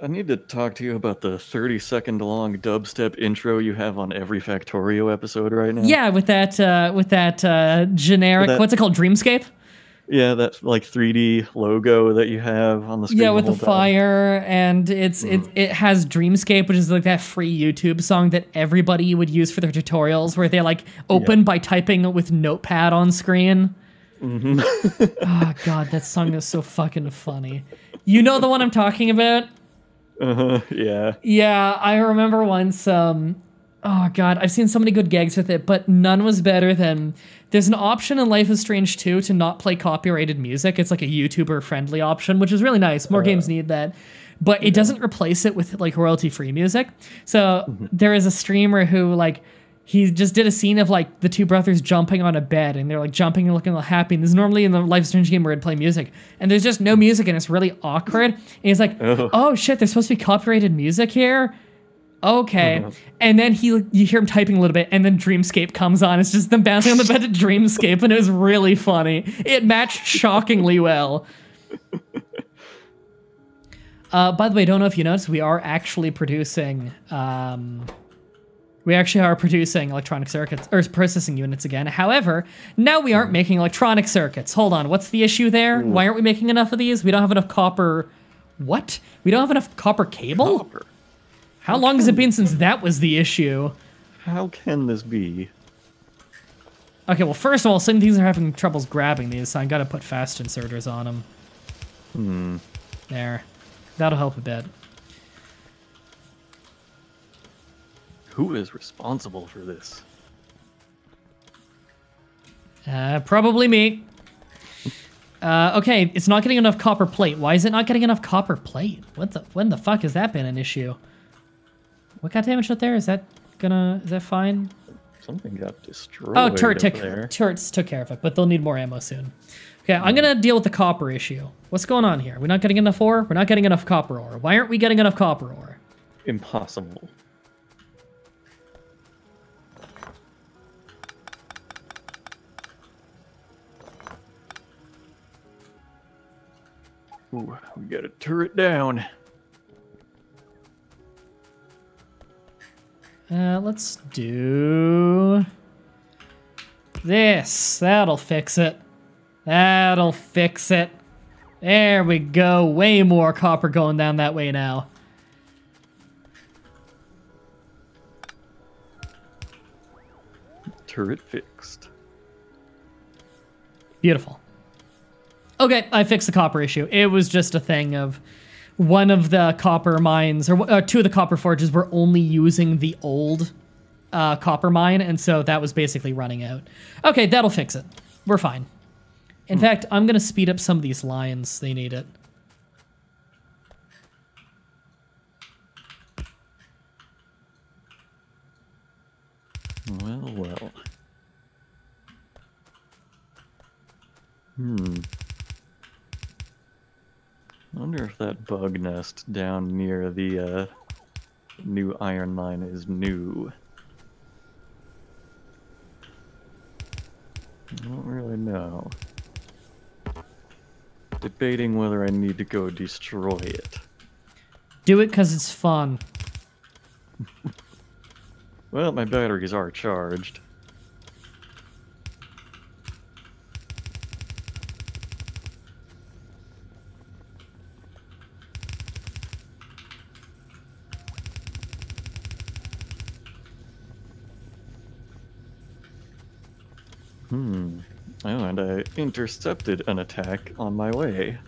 I need to talk to you about the 30-second long dubstep intro you have on every Factorio episode right now. Yeah, with that generic, what's it called, Dreamscape? Yeah, that like 3D logo that you have on the screen. Yeah, with the fire, and it has Dreamscape, which is like that free YouTube song that everybody would use for their tutorials, where they like open by typing with Notepad on screen. Oh god, that song is so fucking funny. You know the one I'm talking about? Yeah. Yeah, I remember once, oh god, I've seen so many good gags with it, but none was better than, there's an option in Life is Strange 2 to not play copyrighted music. It's like a YouTuber-friendly option, which is really nice. More games need that. But it doesn't replace it with, like, royalty-free music. So there is a streamer who, like, he just did a scene of, like, the two brothers jumping on a bed, and they're, like, jumping and looking all happy. And this is normally in the Life is Strange game where I'd play music. And there's just no music, and it's really awkward. And he's like, oh, shit, there's supposed to be copyrighted music here? Okay. And then you hear him typing a little bit, and then Dreamscape comes on. It's just them bouncing on the bed to Dreamscape, and it was really funny. It matched shockingly well. By the way, I don't know if you noticed, we are actually producing... we actually are producing electronic circuits, or processing units again. However, now we aren't making electronic circuits. Hold on, what's the issue there? Why aren't we making enough of these? We don't have enough copper... What? We don't have enough copper cable? Copper. How long has it been since that was the issue? How can this be? Okay, well, first of all, some things are having troubles grabbing these, so I gotta put fast inserters on them. There. That'll help a bit. Who is responsible for this? Probably me. Okay, it's not getting enough copper plate. Why is it not getting enough copper plate? When the fuck has that been an issue? What got damaged out there? Is that fine? Something got destroyed. Oh, turrets took care of it, but they'll need more ammo soon. Okay, I'm gonna deal with the copper issue. What's going on here? We're not getting enough ore? We're not getting enough copper ore. Why aren't we getting enough copper ore? Impossible. Ooh, we got a turret down. Let's do this. That'll fix it. That'll fix it. There we go. Way more copper going down that way now. Turret fixed. Beautiful. Okay, I fixed the copper issue. It was just a thing of one of the copper mines, or two of the copper forges were only using the old copper mine, and so that was basically running out. Okay, that'll fix it. We're fine. In fact, I'm going to speed up some of these lines. They need it. Well, well. I wonder if that bug nest down near the new iron mine is new. I don't really know. Debating whether I need to go destroy it. Do it because it's fun. Well, my batteries are charged. Oh, and I intercepted an attack on my way.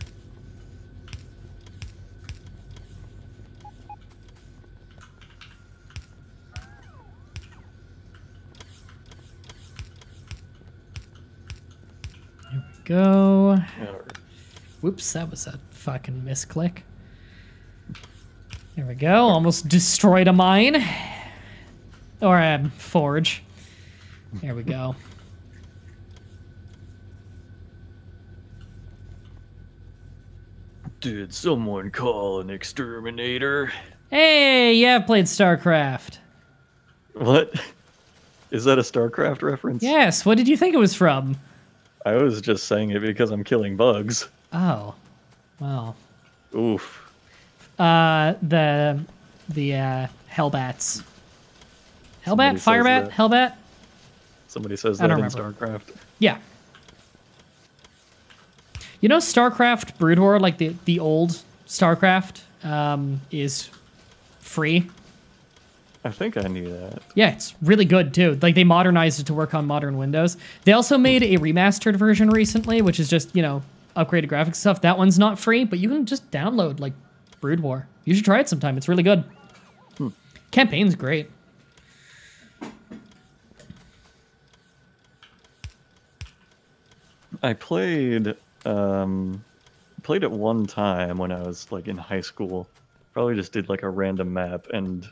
Here we go. Alright. Whoops, that was a fucking misclick. There we go. Almost destroyed a mine. Or a forge. There we go. Did someone call an exterminator? Hey, yeah, I've played StarCraft. What? Is that a StarCraft reference? Yes, what did you think it was from? I was just saying it because I'm killing bugs. Oh, well. Oof. The Hellbats. Hellbat? Firebat? Hellbat? Somebody says I that don't in remember. StarCraft. Yeah. You know StarCraft Brood War, like the old StarCraft, is free? I think I knew that. Yeah, it's really good too. Like they modernized it to work on modern Windows. They also made a remastered version recently, which is just, upgraded graphics stuff. That one's not free, but you can just download like Brood War. You should try it sometime. It's really good. Campaign's great. I played it one time when I was like in high school. Probably just did like a random map and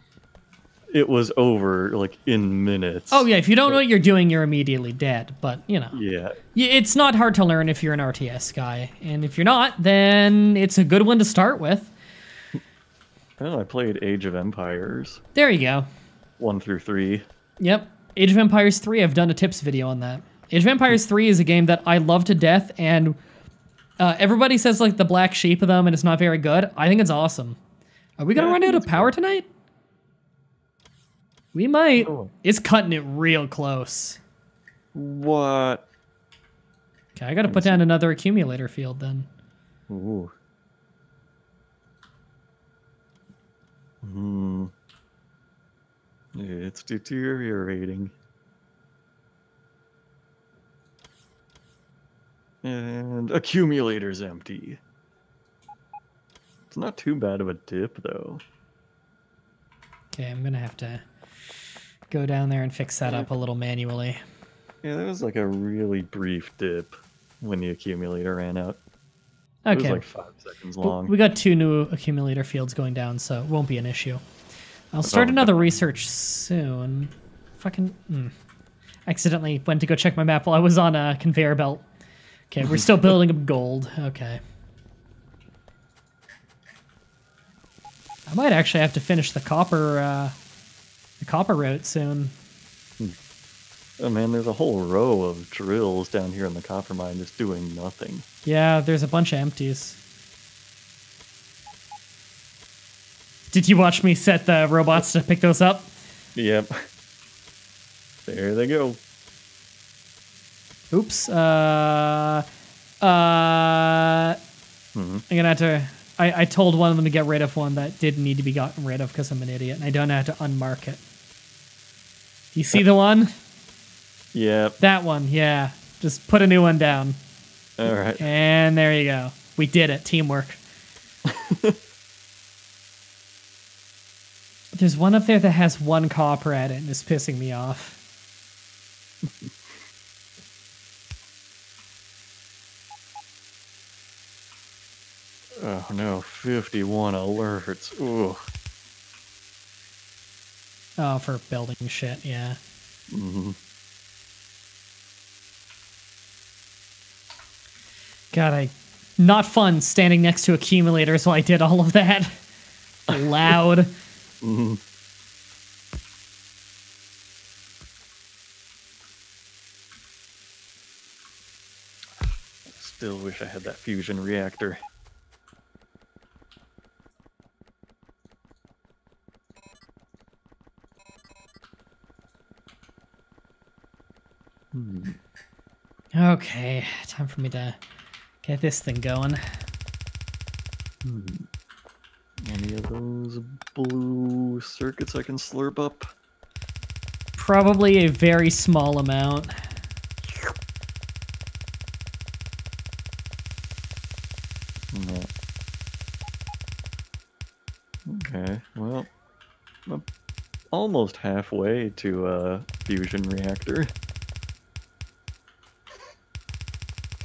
it was over like in minutes. Oh yeah, if you don't know what you're doing, you're immediately dead. But Yeah. it's not hard to learn if you're an RTS guy, and if you're not, then it's a good one to start with. Well, I played Age of Empires There you go. 1 through 3. Yep, Age of Empires 3. I've done a tips video on that. Age of Empires 3 is a game that I love to death, and everybody says like the black sheep of them, and it's not very good. I think it's awesome. Are we gonna run out of power tonight? We might. Oh. It's cutting it real close. What? Okay, I gotta put down another accumulator field then. Ooh. It's deteriorating. And accumulator's empty. It's not too bad of a dip, though. Okay, I'm gonna have to go down there and fix that up a little manually. Yeah, that was like a really brief dip when the accumulator ran out. It was Okay. like 5 seconds long. We got 2 new accumulator fields going down, so it won't be an issue. I'll start another research soon. Fucking... Accidentally went to go check my map while I was on a conveyor belt. Okay, we're still building up gold. Okay. I might actually have to finish the copper route soon. Oh man, there's a whole row of drills down here in the copper mine just doing nothing. Yeah, there's a bunch of empties. Did you watch me set the robots to pick those up? Yep. There they go. Oops. I'm gonna have to. I told one of them to get rid of one that didn't need to be gotten rid of because I'm an idiot and I don't know how to unmark it. Do you see the one? Yep. That one, yeah. Just put a new one down. All right. And there you go. We did it. Teamwork. There's one up there that has 1 copper at it and it's pissing me off. Oh no, 51 alerts. Ooh. Oh, for building shit, yeah. Mm-hmm. God, not fun standing next to accumulators while I did all of that. Loud. Mm-hmm. Still wish I had that fusion reactor. Okay, time for me to get this thing going. Any of those blue circuits I can slurp up? Probably a very small amount. No. Okay, well, I'm almost halfway to a fusion reactor.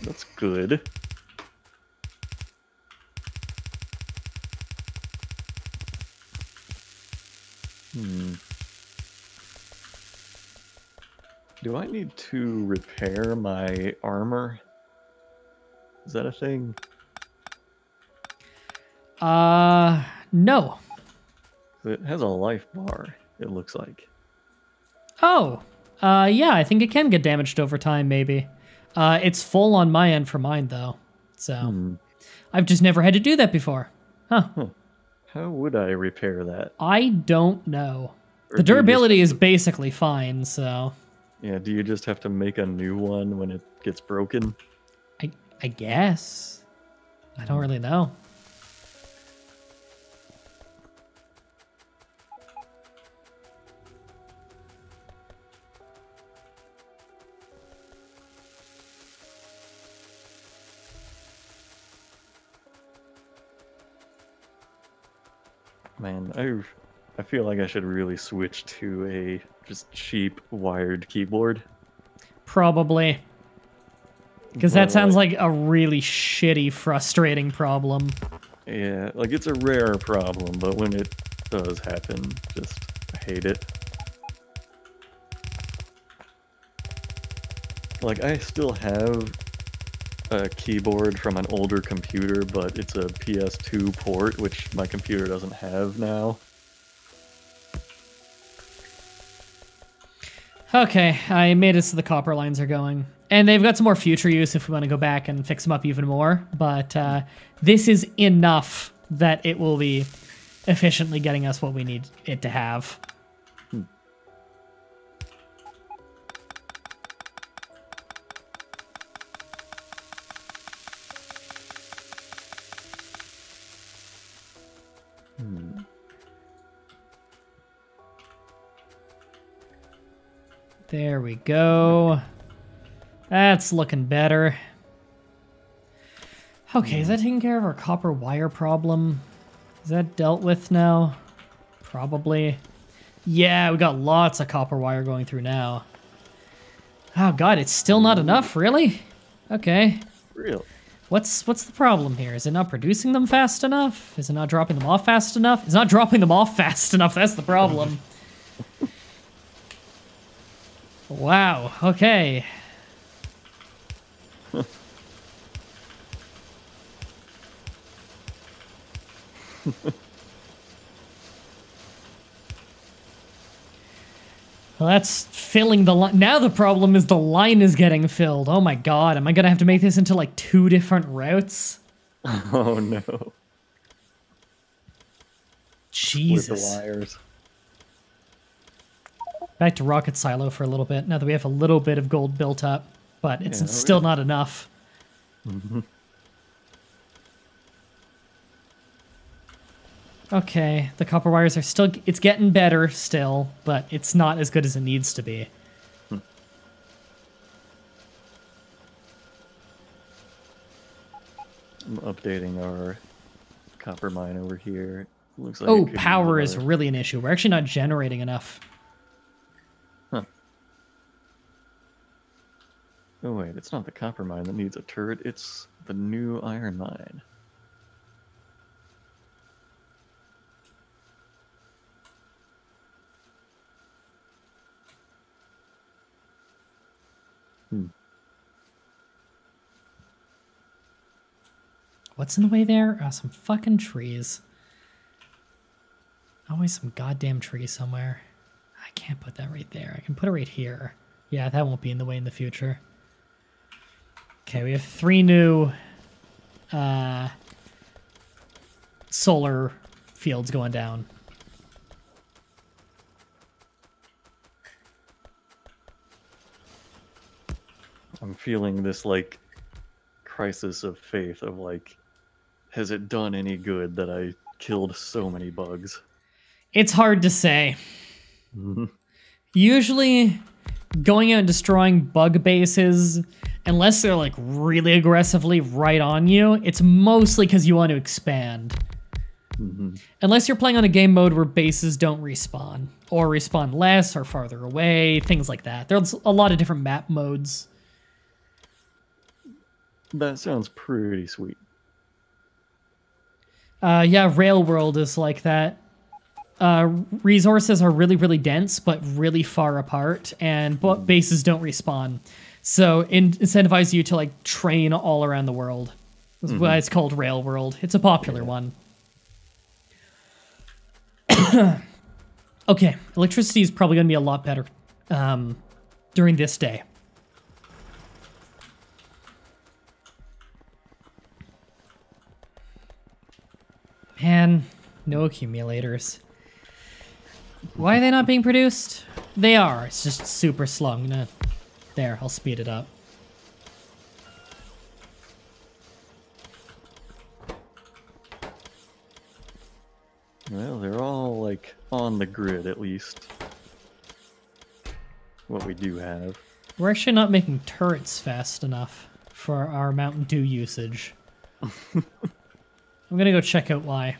That's good. Do I need to repair my armor? Is that a thing? No. It has a life bar, it looks like. Oh, yeah, I think it can get damaged over time, maybe. It's full on my end for mine, though. So, I've just never had to do that before. Huh. How would I repair that? I don't know. Or The do you durability just- is basically fine, so... Yeah, do you just have to make a new one when it gets broken? I guess. I don't really know. Man, I feel like I should really switch to a just cheap wired keyboard. Probably. Because that But, sounds like a really shitty, frustrating problem. Yeah, like it's a rare problem, but when it does happen, just I hate it. Like I still have a keyboard from an older computer, but it's a PS2 port, which my computer doesn't have now. Okay, I made it so the copper lines are going. And they've got some more future use if we want to go back and fix them up even more. But this is enough that it will be efficiently getting us what we need it to have. There we go. That's looking better. Okay, is that taking care of our copper wire problem? Is that dealt with now? Probably. Yeah, we got lots of copper wire going through now. Oh god, it's still not enough, really? Okay. Real. What's the problem here? Is it not producing them fast enough? Is it not dropping them off fast enough? It's not dropping them off fast enough, that's the problem. Wow, okay. Well, that's filling the line. Now the problem is the line is getting filled. Oh my god, am I gonna have to make this into like 2 different routes? Oh no. Jesus. Split the wires. Back to rocket silo for a little bit, now that we have a little bit of gold built up, but it's Yeah, still not enough. Mm-hmm. Okay, the copper wires are still... It's getting better still, but it's not as good as it needs to be. I'm updating our copper mine over here. Looks like Oh, power is really an issue. We're actually not generating enough. Huh. Oh wait, it's not the copper mine that needs a turret, it's the new iron mine. What's in the way there? Oh, some fucking trees. Always some goddamn tree somewhere. I can't put that right there. I can put it right here. Yeah, that won't be in the way in the future. Okay, we have 3 new solar fields going down. I'm feeling this, like, crisis of faith of, like, has it done any good that I killed so many bugs? It's hard to say. Mm-hmm. Usually, going out and destroying bug bases, unless they're like really aggressively right on you, it's mostly because you want to expand. Mm-hmm. Unless you're playing on a game mode where bases don't respawn, or respawn less, or farther away, things like that. There's a lot of different map modes. That sounds pretty sweet. Yeah, Rail World is like that. Resources are really, really dense, but really far apart, and bases don't respawn. So incentivize you to like train all around the world. That's why it's called Rail World. It's a popular one. Okay, electricity is probably going to be a lot better during this day. Man, no accumulators. Why are they not being produced? They are. It's just super slow. I'm gonna... There, I'll speed it up. Well, they're all, like, on the grid, at least. What we do have. We're actually not making turrets fast enough for our Mountain Dew usage. I'm gonna go check out why.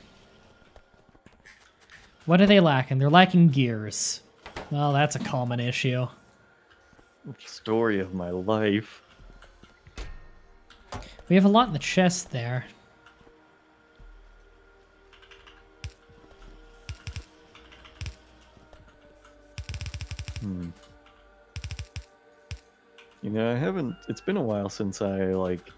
What are they lacking? They're lacking gears. Well, that's a common issue. Story of my life. We have a lot in the chest there. You know, I haven't... It's been a while since I, like,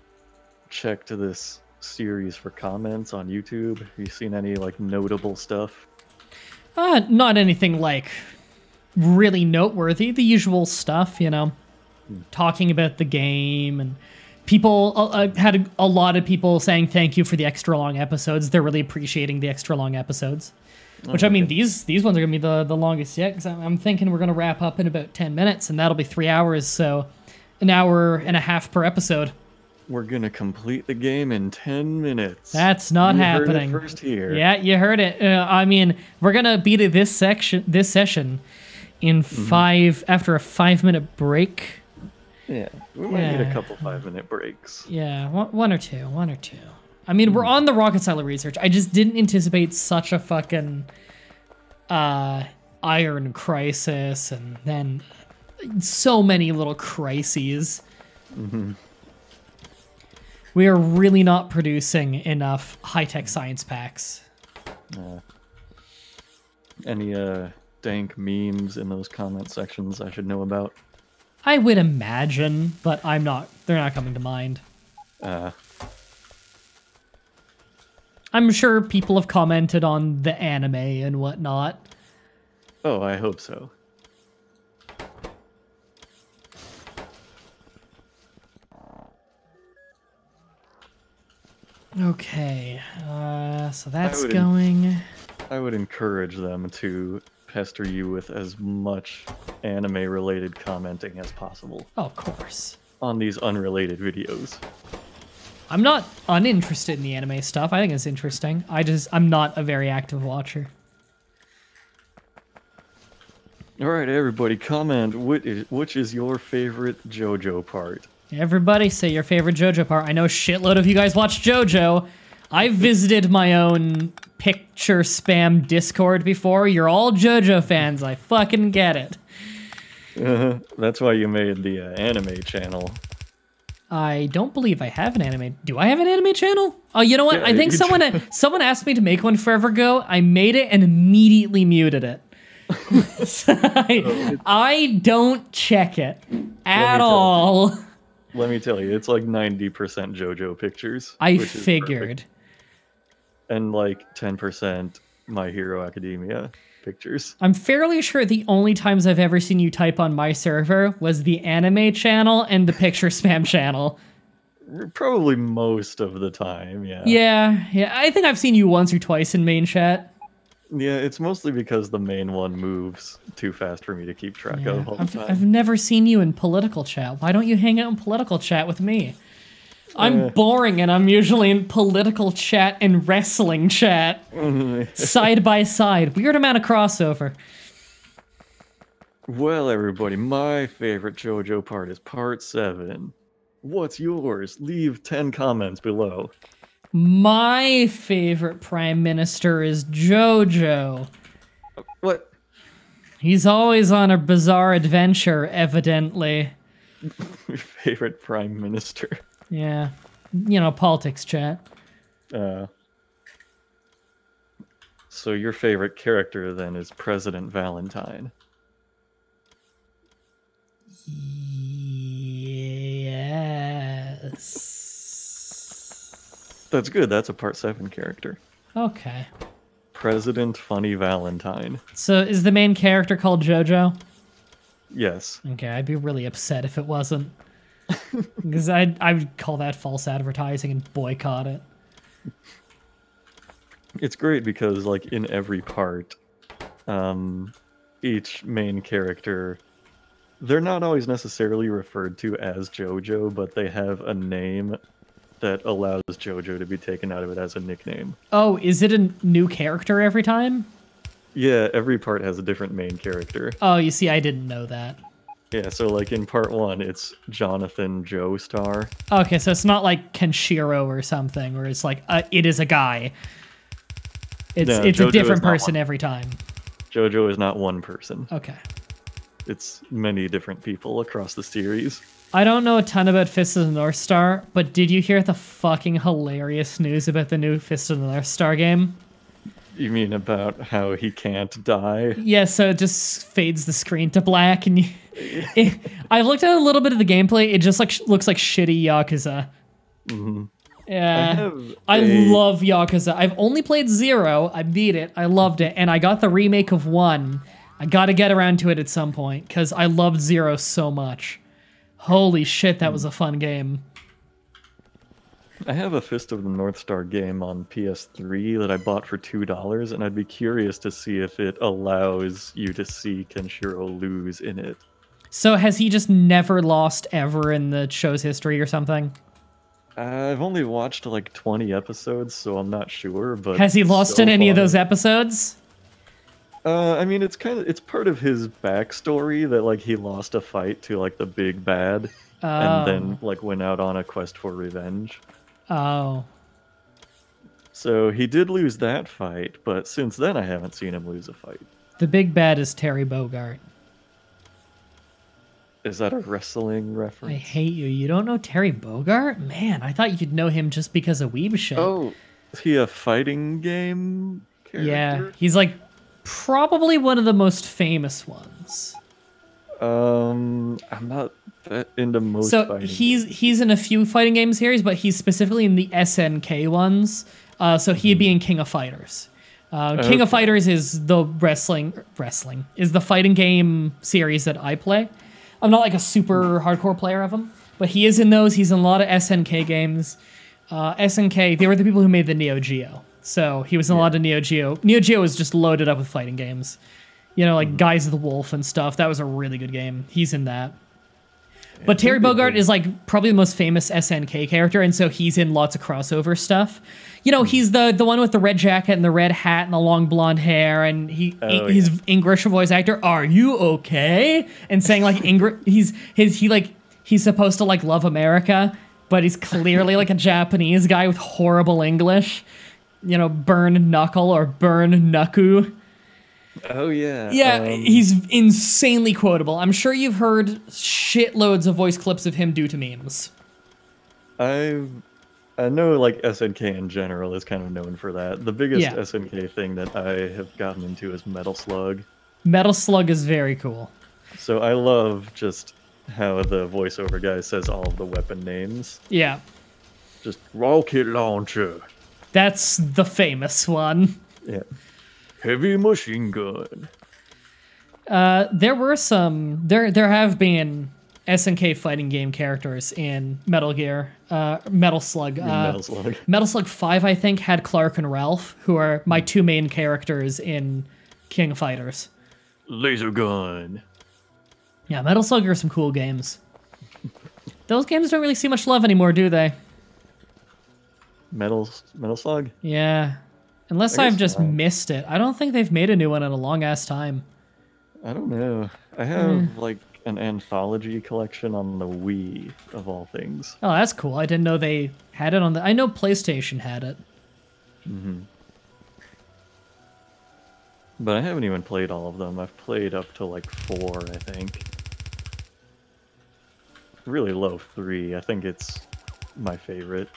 checked this series for comments on YouTube. Have you seen any, like, notable stuff? Not anything, like, really noteworthy. The usual stuff, you know. Talking about the game, and people... had a lot of people saying thank you for the extra long episodes. They're really appreciating the extra long episodes. Which, I mean, these ones are going to be the longest yet, because I'm thinking we're going to wrap up in about 10 minutes, and that'll be 3 hours, so an hour and a half per episode. We're going to complete the game in 10 minutes. That's not happening. You heard it first here. Yeah, you heard it. I mean, we're going to beat it this session in after a 5-minute break. Yeah, we might need a couple 5-minute breaks. Yeah, one or two. I mean, we're on the rocket silo research. I just didn't anticipate such a fucking iron crisis, and then so many little crises. We are really not producing enough high-tech science packs. Any dank memes in those comment sections I should know about? I would imagine, but they're not coming to mind. I'm sure people have commented on the anime and whatnot. Oh, I hope so. Okay, so that's going. I would encourage them to pester you with as much anime-related commenting as possible Oh, of course. on these unrelated videos. I'm not uninterested in the anime stuff. I think it's interesting. I'm not a very active watcher. All right, everybody, comment which is your favorite JoJo part. Everybody say your favorite JoJo part. I know a shitload of you guys watch JoJo. I've visited my own picture spam Discord before. You're all JoJo fans. I fucking get it. That's why you made the anime channel. I don't believe I have an anime. Do I have an anime channel? Oh, you know what? Yeah, I think someone asked me to make one forever ago. I made it and immediately muted it. I don't check it at all. Let me tell you, it's like 90% JoJo pictures. I figured. And like 10% My Hero Academia pictures. I'm fairly sure the only times I've ever seen you type on my server was the anime channel and the picture spam channel. Probably most of the time, yeah. Yeah. I think I've seen you once or twice in main chat. Yeah, it's mostly because the main one moves too fast for me to keep track of all the time. I've never seen you in political chat. Why don't you hang out in political chat with me? I'm boring and I'm usually in political chat and wrestling chat. Side by side. Weird amount of crossover. Well, everybody, my favorite JoJo part is part 7. What's yours? Leave 10 comments below. My favorite prime minister is JoJo. What? He's always on a bizarre adventure, evidently. Your favorite prime minister? Yeah. You know, politics chat. So your favorite character, then, is President Valentine. Yes. That's good. That's a part 7 character. Okay. President Funny Valentine. So is the main character called JoJo? Yes. Okay, I'd be really upset if it wasn't. Because I'd call that false advertising and boycott it. It's great because, like, in every part, each main character, they're not always necessarily referred to as JoJo, but they have a name that allows JoJo to be taken out of it as a nickname. Oh, is it a new character every time? Yeah, every part has a different main character. Oh, you see, I didn't know that. Yeah, so like in part 1, it's Jonathan Joestar. Okay, so it's not like Kenshiro or something, where it's like, it is a guy. It's a different person every time. JoJo is not one person. Okay. It's many different people across the series. I don't know a ton about Fist of the North Star, but did you hear the fucking hilarious news about the new Fist of the North Star game? You mean about how he can't die? Yeah, so it just fades the screen to black, and I looked at a little bit of the gameplay. It just looks like shitty Yakuza. Mm-hmm. Yeah, I love Yakuza. I've only played 0. I beat it. I loved it, and I got the remake of 1. I got to get around to it at some point because I loved 0 so much. Holy shit, that was a fun game. I have a Fist of the North Star game on PS3 that I bought for $2, and I'd be curious to see if it allows you to see Kenshiro lose in it. So has he just never lost ever in the show's history or something? I've only watched like 20 episodes, so I'm not sure, but... Has he lost in any of those episodes? I mean, it's part of his backstory that, like, he lost a fight to, like, the big bad, and then, like, went out on a quest for revenge. Oh. So he did lose that fight, but since then I haven't seen him lose a fight. The big bad is Terry Bogard. Is that a wrestling reference? I hate you. You don't know Terry Bogard? Man, I thought you'd know him just because of weeb shit. Oh, is he a fighting game character? Yeah, he's like probably one of the most famous ones. I'm not that into most fighting he's in a few fighting game series, but he's specifically in the SNK ones. So he'd be in King of Fighters. King of Fighters is the wrestling is the fighting game series that I play. I'm not like a super hardcore player of them, but he is in those. He's in a lot of SNK games. SNK, they were the people who made the Neo Geo. So he was in a lot of Neo Geo. Neo Geo was just loaded up with fighting games. You know, like Guys of the Wolf and stuff. That was a really good game. He's in that. But Terry Bogard is like probably the most famous SNK character, and so he's in lots of crossover stuff. You know, he's the one with the red jacket and the red hat and the long blonde hair, and he's English voice actor. Are you okay? And saying like he's supposed to like love America, but he's clearly like a Japanese guy with horrible English. You know, burn knuckle or burn knuckle. Oh, yeah. Yeah, he's insanely quotable. I'm sure you've heard shitloads of voice clips of him due to memes. I know, like, SNK in general is kind of known for that. The biggest SNK thing that I have gotten into is Metal Slug. Metal Slug is very cool. So I love just how the voiceover guy says all of the weapon names. Yeah. Just rocket launcher. That's the famous one. Yeah. Heavy machine gun. There were some. There have been SNK fighting game characters in Metal Gear. Metal Slug. Metal Slug. Metal Slug 5, I think, had Clark and Ralph, who are my two main characters in King of Fighters. Laser gun. Yeah, Metal Slug are some cool games. Those games don't really see much love anymore, do they? Metal Slug? Yeah. Unless I've just missed it. I don't think they've made a new one in a long-ass time. I don't know. I have, like, an anthology collection on the Wii, of all things. Oh, that's cool. I didn't know they had it on the... I know PlayStation had it. Mm-hmm. But I haven't even played all of them. I've played up to, like, 4, I think. Really low 3. I think it's my favorite.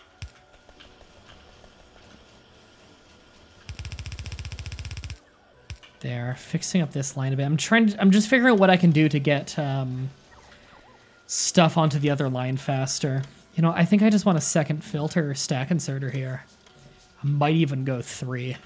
There, fixing up this line a bit. I'm just figuring out what I can do to get stuff onto the other line faster. You know, I think I just want a second filter stack inserter here. I might even go 3.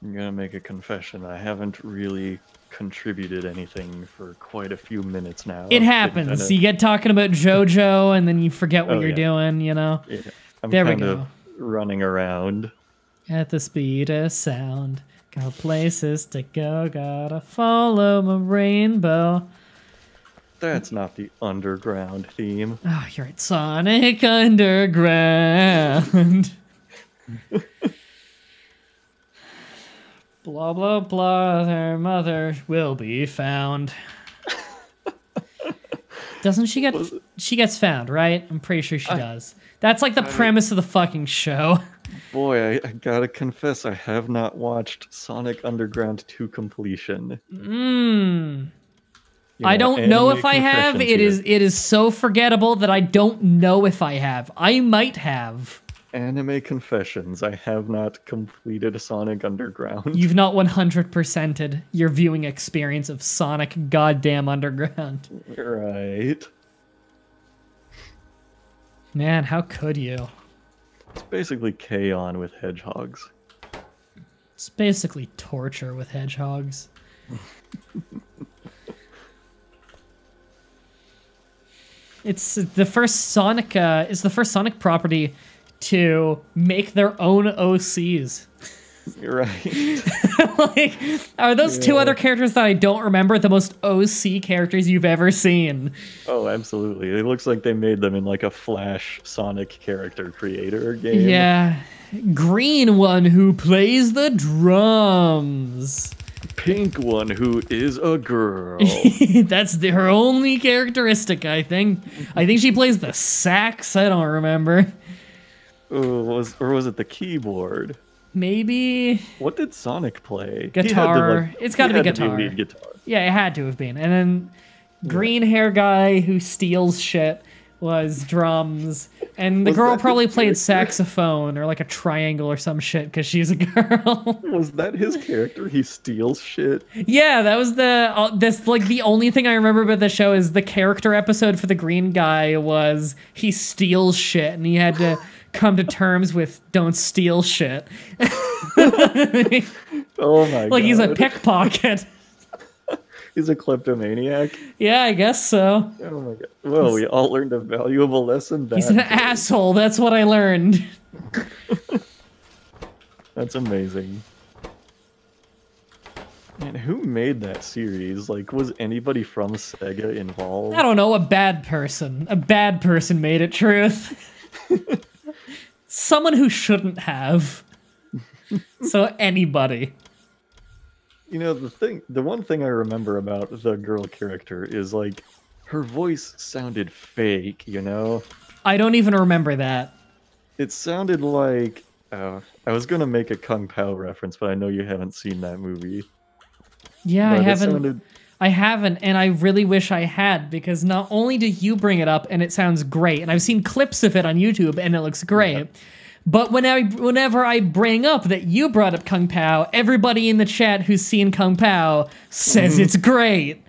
I'm gonna make a confession. I haven't really contributed anything for quite a few minutes now. It happens. You get talking about JoJo and then you forget what you're doing, you know? Yeah. I'm there we kind go. of running around. At the speed of sound, got places to go, gotta follow my rainbow. That's not the underground theme. Oh, you're right. Sonic Underground. Blah, blah, blah, their mother will be found. Doesn't she get... She gets found, right? I'm pretty sure she does. That's like the premise of the fucking show. Boy, I gotta confess, I have not watched Sonic Underground to completion. I don't know if I have. It is so forgettable that I don't know if I have. I might have. Anime confessions. I have not completed Sonic Underground. You've not 100%ed your viewing experience of Sonic goddamn Underground. Right. Man, how could you? It's basically K-On! With hedgehogs. It's basically torture with hedgehogs. It's the first Sonic. It's the first Sonic property to make their own OCs. You're right. Like, are those two other characters that I don't remember the most OC characters you've ever seen? Oh, absolutely. It looks like they made them in like a Flash Sonic character creator game. Yeah. Green one who plays the drums. Pink one who is a girl. That's her only characteristic, I think. I think she plays the sax. I don't remember. Or was it the keyboard? Maybe. What did Sonic play? Guitar. It's got to be guitar. Lead guitar. Yeah, it had to have been. And then green hair guy who steals shit was drums. And the girl probably played saxophone or like a triangle or some shit because she's a girl. Was that his character? He steals shit? Yeah, that was the only thing I remember about the show is the character episode for the green guy was he steals shit and he had to come to terms with don't steal shit. Oh my god. Like he's a pickpocket. He's a kleptomaniac? Yeah, I guess so. Oh my god. Well, we all learned a valuable lesson. He's an asshole, that's what I learned. That's amazing. Man, who made that series? Like, was anybody from Sega involved? I don't know, a bad person. A bad person made it, Truth. Someone who shouldn't have. So anybody. You know, the one thing I remember about the girl character is, like, her voice sounded fake, you know? I don't even remember that. It sounded like... I was gonna make a Kung Pao reference, but I know you haven't seen that movie. Yeah, But I it haven't. sounded- I haven't, and I really wish I had, because not only do you bring it up and it sounds great, and I've seen clips of it on YouTube and it looks great, Yeah. but whenever I bring up that you brought up Kung Pao, everybody in the chat who's seen Kung Pao says it's great.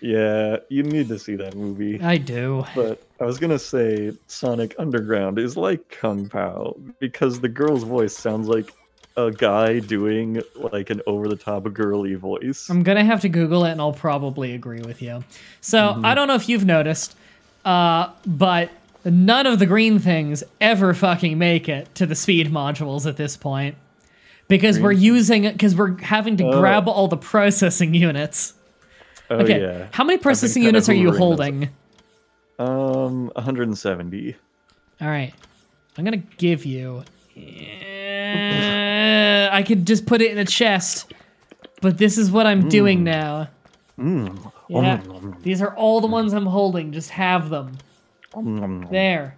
Yeah, you need to see that movie. I do. But I was gonna say Sonic Underground is like Kung Pao because the girl's voice sounds like a guy doing like an over-the-top girly voice. I'm gonna have to Google it, and I'll probably agree with you. So, I don't know if you've noticed, but none of the green things ever fucking make it to the speed modules at this point. Because we're having to grab all the processing units. Oh, Okay, yeah. how many I've been processing kinda units are you hoovering holding? 170. All right, I'm gonna give you... I could just put it in a chest, but this is what I'm doing now. Yeah, these are all the ones I'm holding. Just have them. There.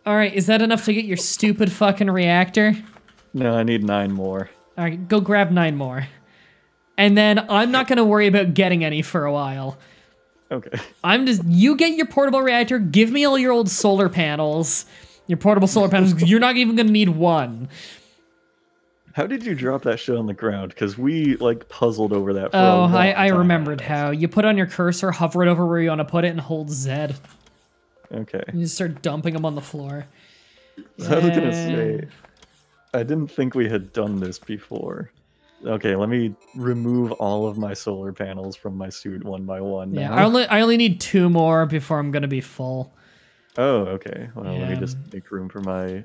All right, is that enough to get your stupid fucking reactor? No, I need 9 more. All right, go grab 9 more. And then I'm not going to worry about getting any for a while. Okay. You get your portable reactor, give me all your old solar panels. Your portable solar panels, you're not even going to need one. How did you drop that shit on the ground? Because we, like, puzzled over that for a Oh, long time. I remembered how. You put on your cursor, hover it over where you want to put it, and hold Z. Okay. You just start dumping them on the floor. So I was gonna say, I didn't think we had done this before. Okay, let me remove all of my solar panels from my suit one by one Yeah, now. I only need 2 more before I'm gonna be full. Oh, okay. Well, let me just make room for my...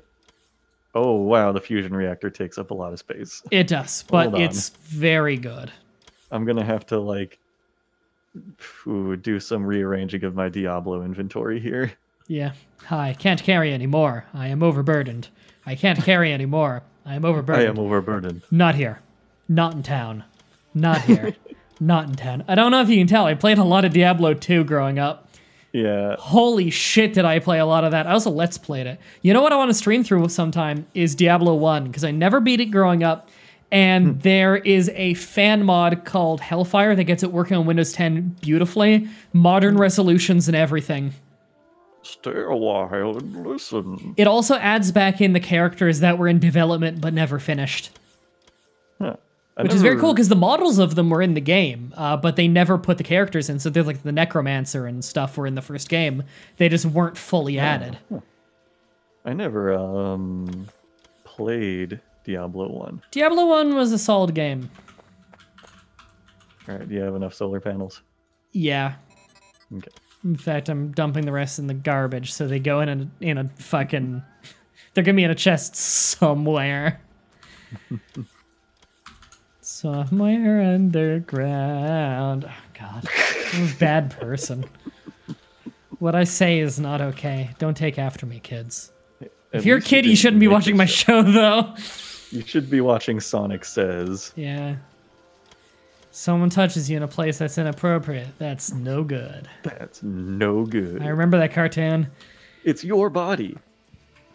Oh, wow, the fusion reactor takes up a lot of space. It does, but Hold on. it's very good. I'm gonna have to, like, do some rearranging of my Diablo inventory here. Yeah. I can't carry anymore. I am overburdened. I can't carry anymore. I am overburdened. I am overburdened. Not here. Not in town. Not here. Not in town. I don't know if you can tell, I played a lot of Diablo 2 growing up. Yeah. Holy shit, did I play a lot of that. I also Let's Played it. You know what I want to stream through sometime is Diablo 1, because I never beat it growing up, and there is a fan mod called Hellfire that gets it working on Windows 10 beautifully. Modern resolutions and everything. Stay a while and listen. It also adds back in the characters that were in development but never finished. Huh. Which is very cool, because the models of them were in the game, but they never put the characters in, so they're like the Necromancer and stuff were in the first game. They just weren't fully added. I never played Diablo 1. Diablo 1 was a solid game. Alright, do you have enough solar panels? Yeah. Okay. In fact, I'm dumping the rest in the garbage, so they go in a fucking... They're gonna be in a chest somewhere. Somewhere underground. Oh, God. I'm a bad person. What I say is not okay. Don't take after me, kids. If you're a kid, you shouldn't be watching my show, though. You should be watching Sonic Says. Yeah. Someone touches you in a place that's inappropriate. That's no good. That's no good. I remember that cartoon. It's your body.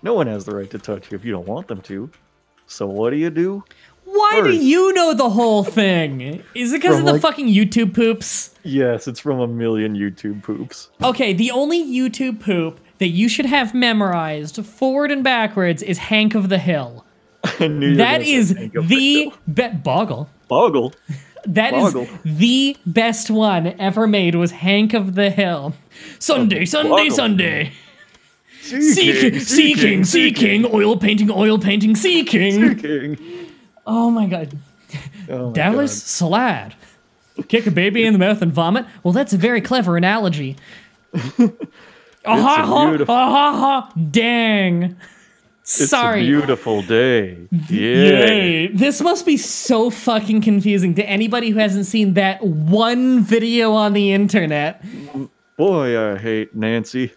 No one has the right to touch you if you don't want them to. So what do? Why do you know the whole thing? Is it because of the fucking YouTube poops? Yes, it's from a million YouTube poops. Okay, the only YouTube poop that you should have memorized forward and backwards is Hank of the Hill. I knew you That were gonna say is Hank of the Hill. Boggle. Boggle. That Boggle. is the best one ever made was Hank of the Hill. Sunday, Sunday, Boggle. Sunday. Seeking, Seeking, oil painting, seeking. Seeking. Oh my God. Oh my Dallas Salad. Kick a baby in the mouth and vomit? Well, that's a very clever analogy. beautiful. Dang. It's Sorry. a beautiful day. Yay. This must be so fucking confusing to anybody who hasn't seen that one video on the internet. Boy, I hate Nancy.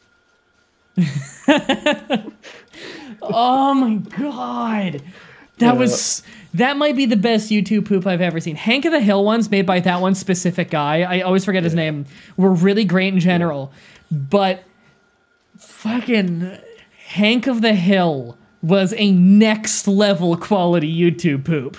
Oh my god. That might be the best YouTube poop I've ever seen. Hank of the Hill ones made by that one specific guy, I always forget his name, were really great in general. But fucking Hank of the Hill was a next level quality YouTube poop.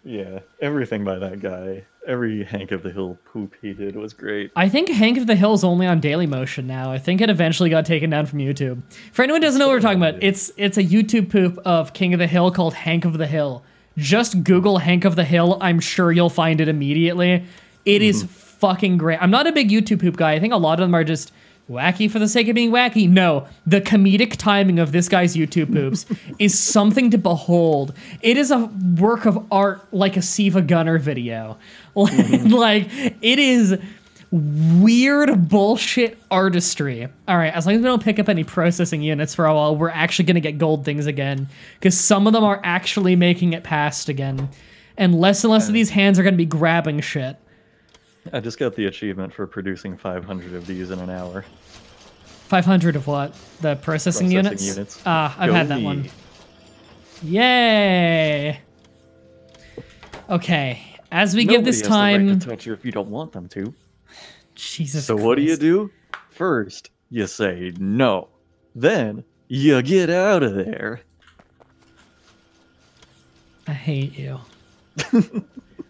Yeah, everything by that guy. Every Hank of the Hill poop he did was great. I think Hank of the Hill is only on Dailymotion now. I think it eventually got taken down from YouTube. For anyone who doesn't know what we're talking about, it's a YouTube poop of King of the Hill called Hank of the Hill. Just Google Hank of the Hill. I'm sure you'll find it immediately. It is fucking great. I'm not a big YouTube poop guy. I think a lot of them are just wacky for the sake of being wacky. No, the comedic timing of this guy's YouTube poops is something to behold. It is a work of art like a Siva Gunner video. Like, it is weird bullshit artistry. All right, as long as we don't pick up any processing units for a while, we're actually going to get gold things again, because some of them are actually making it past again. And less of these hands are going to be grabbing shit. I just got the achievement for producing 500 of these in an hour. 500 of what? The processing units? Ah, I've had that one. Yay! Okay, as we give this time... Nobody has the right to touch you if you don't want them to. Jesus So Christ. what do? First, you say no. Then, you get out of there. I hate you.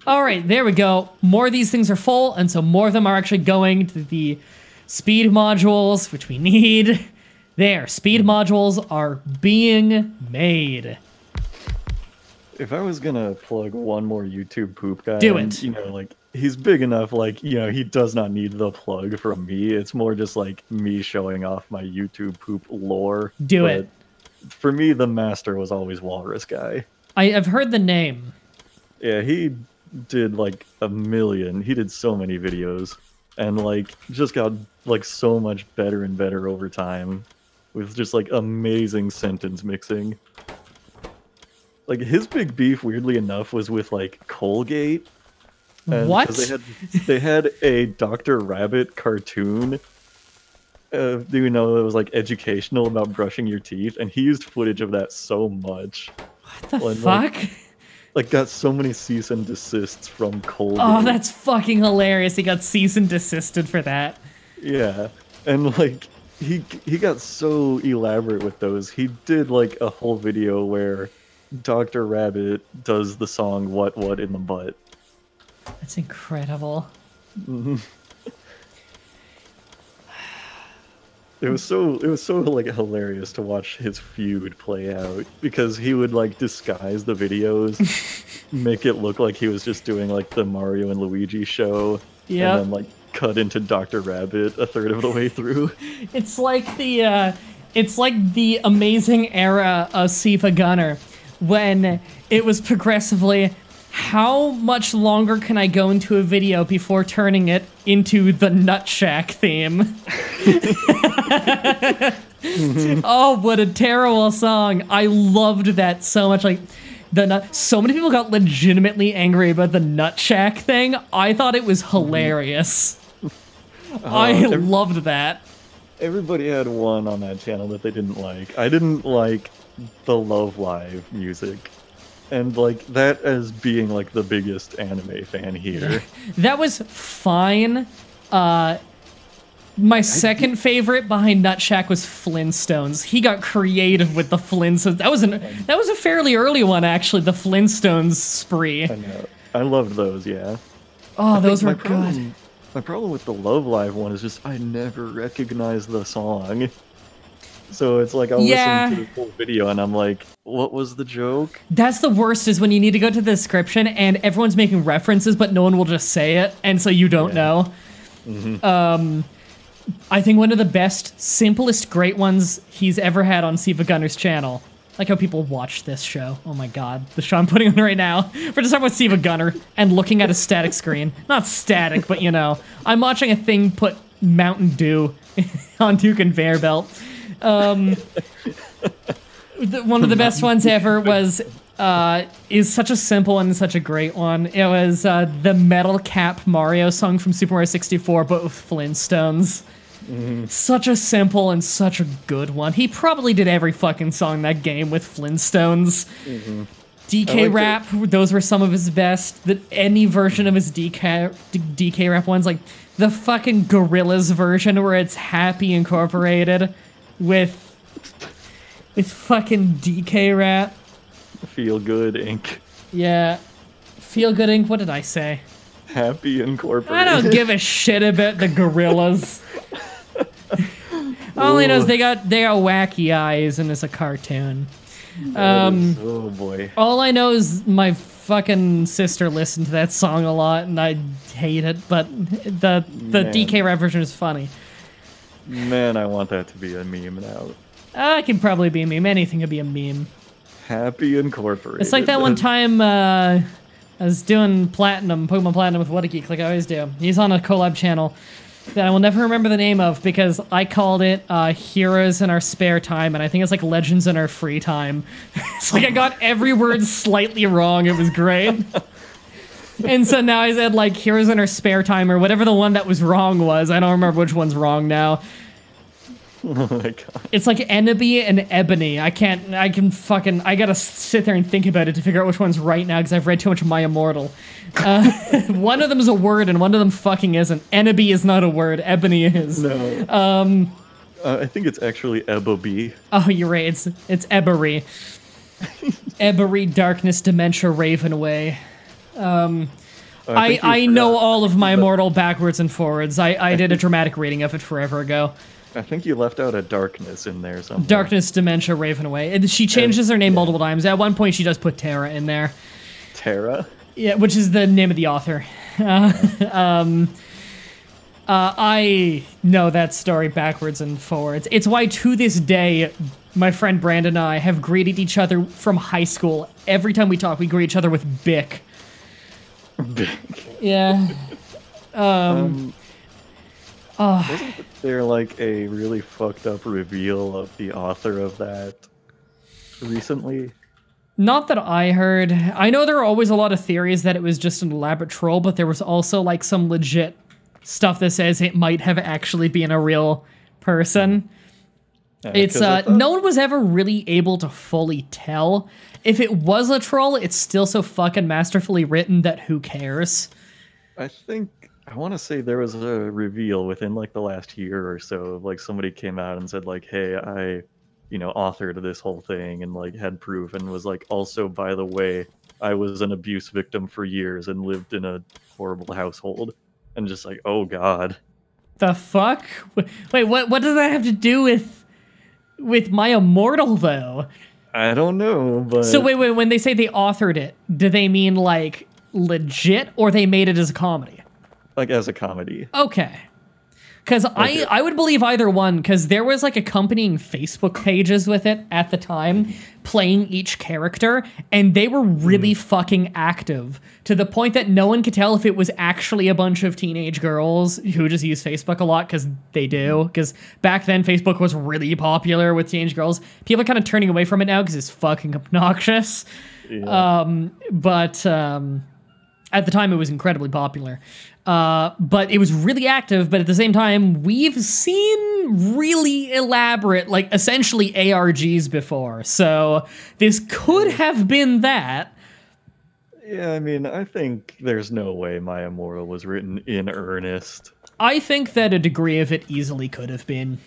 All right, there we go. More of these things are full, and so more of them are actually going to the speed modules, which we need. There, speed modules are being made. If I was gonna plug one more YouTube poop guy, Do it. You know, like, he's big enough, like, you know, he does not need the plug from me. It's more just like me showing off my YouTube poop lore. Do it. For me, the master was always Walrus Guy. I've heard the name. Yeah, he did like a million. He did so many videos, and like just got like so much better and better over time, with just like amazing sentence mixing. Like, his big beef, weirdly enough, was with like Colgate. And What? 'cause they had a Dr. Rabbit cartoon. You know, it was like educational about brushing your teeth, and he used footage of that so much. What the Like, fuck? Like, got so many cease and desists from Colgate. Oh, that's fucking hilarious. He got cease and desisted for that. Yeah, and like he got so elaborate with those. He did like a whole video where Dr. Rabbit does the song "What in the Butt." That's incredible. It was so like hilarious to watch his feud play out, because he would like disguise the videos, make it look like he was just doing like the Mario and Luigi show, and then like cut into Dr. Rabbit a third of the way through. It's like the amazing era of Siva Gunner, when it was progressively, how much longer can I go into a video before turning it into the Nut Shack theme? Oh, what a terrible song. I loved that so much. Like, so many people got legitimately angry about the Nut Shack thing. I thought it was hilarious. I loved that. Everybody had one on that channel that they didn't like. I didn't like the Love Live music. And like that as being like the biggest anime fan here. That was fine. My second favorite behind Nut Shack was Flintstones. He got creative with the Flintstones. That was a fairly early one, actually, the Flintstones spree. I know. I loved those, yeah. Oh, those were good. My problem with the Love Live one is just I never recognized the song. So it's like I'll listen to the full video and I'm like, what was the joke? That's the worst, is when you need to go to the description and everyone's making references, but no one will just say it, and so you don't know. I think one of the best, simplest, great ones he's ever had on Siva Gunner's channel. Like how people watch this show. Oh my god, the show I'm putting on right now. We're just talking about Siva Gunner and looking at a static screen. Not static, but you know, I'm watching a thing put Mountain Dew on Duke and Bear Belt. One of the best ones ever was is such a simple and such a great one. It was the Metal Cap Mario song from Super Mario 64, but with Flintstones. Such a simple and such a good one. He probably did every fucking song in that game with Flintstones. DK Rap, those were some of his best. Any version of his DK Rap ones, like the fucking Gorillaz version where it's Happy Incorporated with fucking DK Rap. Feel Good Inc. Yeah. Feel Good Inc. What did I say? Happy Incorporated. I don't give a shit about the Gorillaz. All I know is they got wacky eyes and it's a cartoon. Oh boy. All I know is my fucking sister listened to that song a lot and I hate it, but the DK rap version is funny. Man, I want that to be a meme now. It can probably be a meme. Anything could be a meme. Happy Incorporated. It's like that one time I was doing Pokemon Platinum with What a Geek, like I always do. He's on a collab channel that I will never remember the name of because I called it Heroes in Our Spare Time, and I think it's like Legends in Our Free Time. It's like I got every word slightly wrong. It was great. And so now I said like Heroes in Our Spare Time or whatever the one that was wrong was. I don't remember which one's wrong now. Oh my god. It's like Enemy and Ebony. I gotta sit there and think about it to figure out which one's right now because I've read too much of My Immortal. One of them is a word and one of them fucking isn't. Enemy is not a word. Ebony is. No. I think it's actually Eboby. Oh, you're right. It's Ebery. Ebery, Darkness, Dementia, Raven Away. I know all of My Immortal backwards and forwards. I did a dramatic reading of it forever ago. I think you left out a Darkness in there somewhere. Darkness, Dementia, Raven Away. And she changes her name multiple times. At one point, she does put Terra in there. Terra? Yeah, which is the name of the author. I know that story backwards and forwards. It's why, to this day, my friend Brandon and I have greeted each other from high school. Every time we talk, we greet each other with Bic. Bic. Yeah. Wasn't there like a really fucked up reveal of the author of that recently? Not that I heard. I know there are always a lot of theories that it was just an elaborate troll, but there was also like some legit stuff that says it might have actually been a real person. It's no one was ever really able to fully tell. If it was a troll, it's still so fucking masterfully written that who cares? I want to say there was a reveal within like the last year or so. Like somebody came out and said like, "Hey, I, authored this whole thing and like had proof and was like, also by the way, I was an abuse victim for years and lived in a horrible household." And just like, oh god, the fuck? Wait, what does that have to do with My Immortal though? I don't know, but so wait, when they say they authored it, do they mean like legit or they made it as a comedy? Like as a comedy. Okay. Because I would believe either one, because there was like accompanying Facebook pages with it at the time, playing each character, and they were really fucking active, to the point that no one could tell if it was actually a bunch of teenage girls who just use Facebook a lot, because they do, because back then Facebook was really popular with teenage girls. People are kind of turning away from it now because it's fucking obnoxious. Yeah. But at the time it was incredibly popular. But it was really active, but at the same time, we've seen really elaborate, like, essentially ARGs before, so this could have been that. Yeah, I mean, I think there's no way My Immortal was written in earnest. I think that a degree of it easily could have been.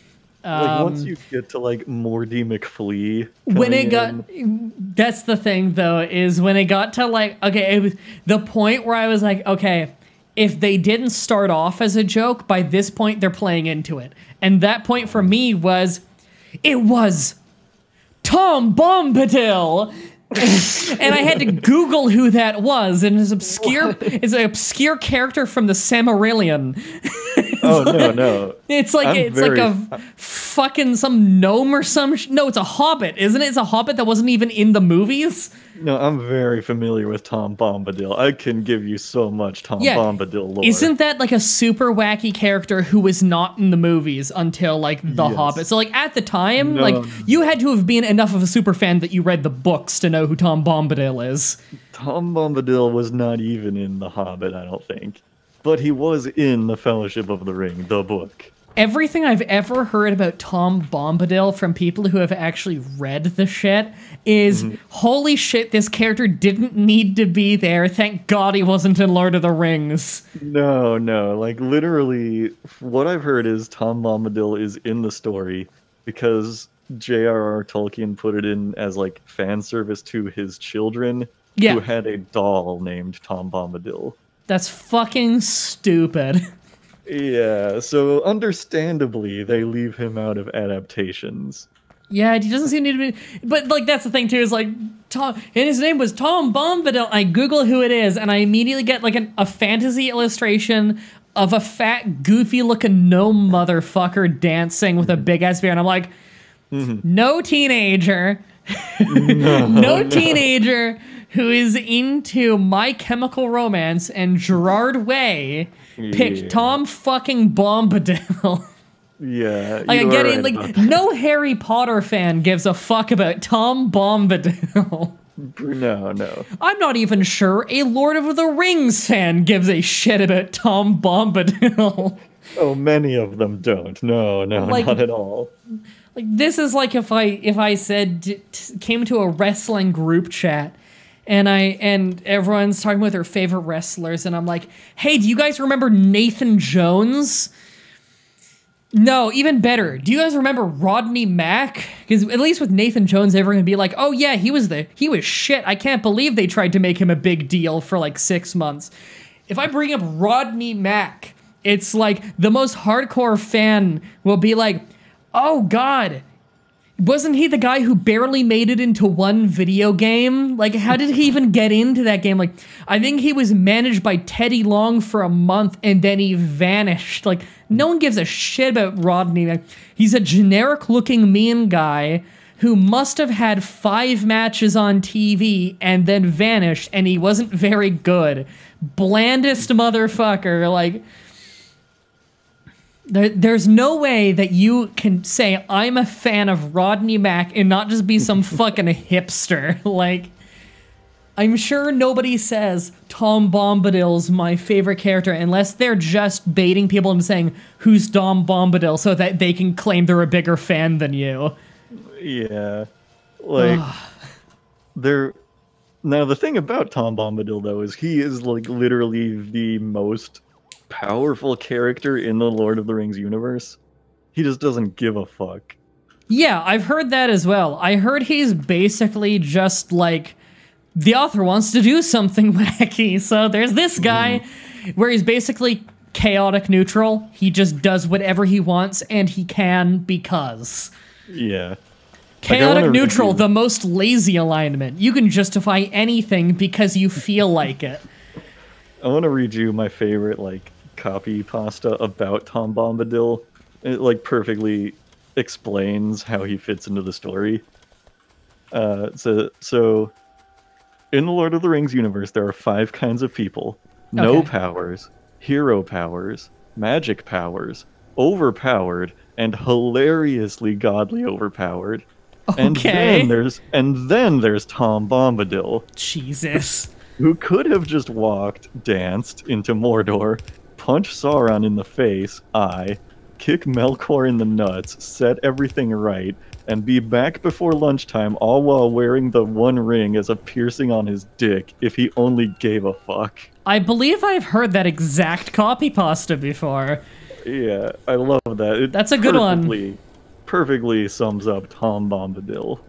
Like, once you get to, like, Morty McFlea when it got... That's the thing, though, is when it got to, like... Okay, it was the point where I was like, okay... If they didn't start off as a joke, by this point they're playing into it. And that point for me was, it was Tom Bombadil! And I had to Google who that was, and it's an obscure character from the Silmarillion. Oh no. It's like a fucking some gnome or some. No, it's a hobbit, isn't it? It's a hobbit that wasn't even in the movies. No, I'm very familiar with Tom Bombadil. I can give you so much Tom Bombadil lore. Isn't that like a super wacky character who was not in the movies until like The Hobbit? So like at the time, you had to have been enough of a super fan that you read the books to know who Tom Bombadil is. Tom Bombadil was not even in The Hobbit, I don't think. But he was in The Fellowship of the Ring, the book. Everything I've ever heard about Tom Bombadil from people who have actually read the shit is, holy shit, this character didn't need to be there. Thank God he wasn't in Lord of the Rings. No. Like, literally, what I've heard is Tom Bombadil is in the story because J.R.R. Tolkien put it in as, like, fan service to his children who had a doll named Tom Bombadil. That's fucking stupid. Yeah, so understandably, they leave him out of adaptations. Yeah, he doesn't seem to be... But, like, that's the thing, too, is, like, Tom... And his name was Tom Bombadil. I Google who it is, and I immediately get, like, a fantasy illustration of a fat, goofy-looking gnome motherfucker dancing with a big-ass beard, and I'm like, no teenager... no teenager who is into My Chemical Romance and Gerard Way... picked Tom fucking Bombadil. Yeah. Like, I get it. Like, no Harry Potter fan gives a fuck about Tom Bombadil. No. I'm not even sure a Lord of the Rings fan gives a shit about Tom Bombadil. Oh, many of them don't. No, like, not at all. Like, this is like if I said, came to a wrestling group chat, and everyone's talking about their favorite wrestlers, and I'm like, hey, do you guys remember Nathan Jones? No, even better. Do you guys remember Rodney Mack? Because at least with Nathan Jones, everyone can be like, oh yeah, he was shit. I can't believe they tried to make him a big deal for like 6 months. If I bring up Rodney Mack, it's like the most hardcore fan will be like, oh God, wasn't he the guy who barely made it into one video game? Like, how did he even get into that game? Like, I think he was managed by Teddy Long for a month and then he vanished. Like, no one gives a shit about Rodney. Like, he's a generic-looking mean guy who must have had 5 matches on TV and then vanished, and he wasn't very good. Blandest motherfucker. Like... There's no way that you can say, I'm a fan of Rodney Mack and not just be some fucking hipster. Like, I'm sure nobody says Tom Bombadil's my favorite character unless they're just baiting people and saying, who's Tom Bombadil, so that they can claim they're a bigger fan than you. Yeah. Like, Now, the thing about Tom Bombadil, though, is he is, like, literally the most powerful character in the Lord of the Rings universe. He just doesn't give a fuck. Yeah, I've heard that as well. I heard he's basically just like, the author wants to do something wacky, so there's this guy where he's basically chaotic neutral. He just does whatever he wants, and he can because. Yeah. Chaotic neutral, the most lazy alignment. You can justify anything because you feel like it. I want to read you my favorite, like, copy pasta about Tom Bombadil. It, like, perfectly explains how he fits into the story. So, in the Lord of the Rings universe, there are 5 kinds of people. No powers, hero powers, magic powers, overpowered, and hilariously godly overpowered. Okay. And then there's Tom Bombadil. Jesus. Who could have just walked, danced into Mordor, punch Sauron in the face, kick Melkor in the nuts, set everything right, and be back before lunchtime, all while wearing the one ring as a piercing on his dick if he only gave a fuck. I believe I've heard that exact copy pasta before. Yeah, I love that. That's a good one. Perfectly sums up Tom Bombadil.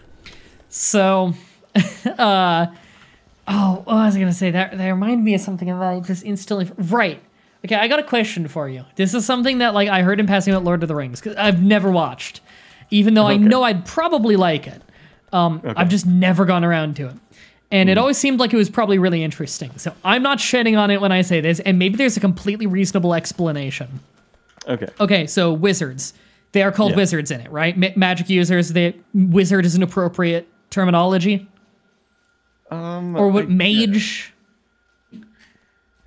So, what was I gonna say? That reminded me of something that I just instantly... Right. Okay, I got a question for you. This is something that, like, I heard in passing about Lord of the Rings, because I've never watched, even though I know I'd probably like it. I've just never gone around to it. And it always seemed like it was probably really interesting. So I'm not shitting on it when I say this, and maybe there's a completely reasonable explanation. Okay. Okay, so wizards. They are called Yeah. wizards in it, right? Magic users, wizard is an appropriate terminology. Or what, mage?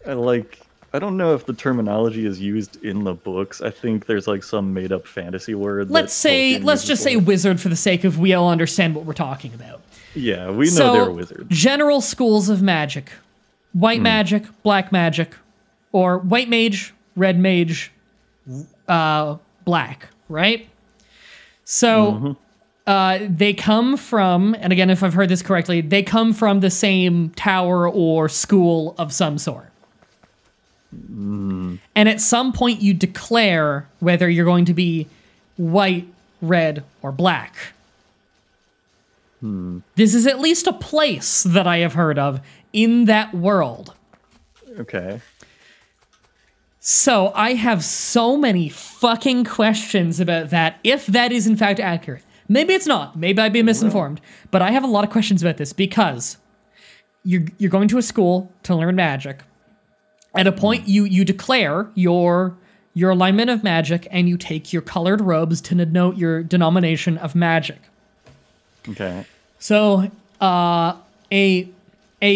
I don't know if the terminology is used in the books. I think there's like some made up fantasy word. Let's just say wizard for the sake of we all understand what we're talking about. Yeah, we know they're wizards. General schools of magic. White magic, black magic, or white mage, red mage, black, right? So they come from, and again, if I've heard this correctly, they come from the same tower or school of some sort. And at some point you declare whether you're going to be white, red, or black. This is at least a place that I have heard of in that world. Okay. So I have so many fucking questions about that, if that is in fact accurate. Maybe it's not. Maybe I'd be misinformed. But I have a lot of questions about this because you're going to a school to learn magic. At a point, you declare your alignment of magic, and you take your colored robes to denote your denomination of magic. Okay. So, a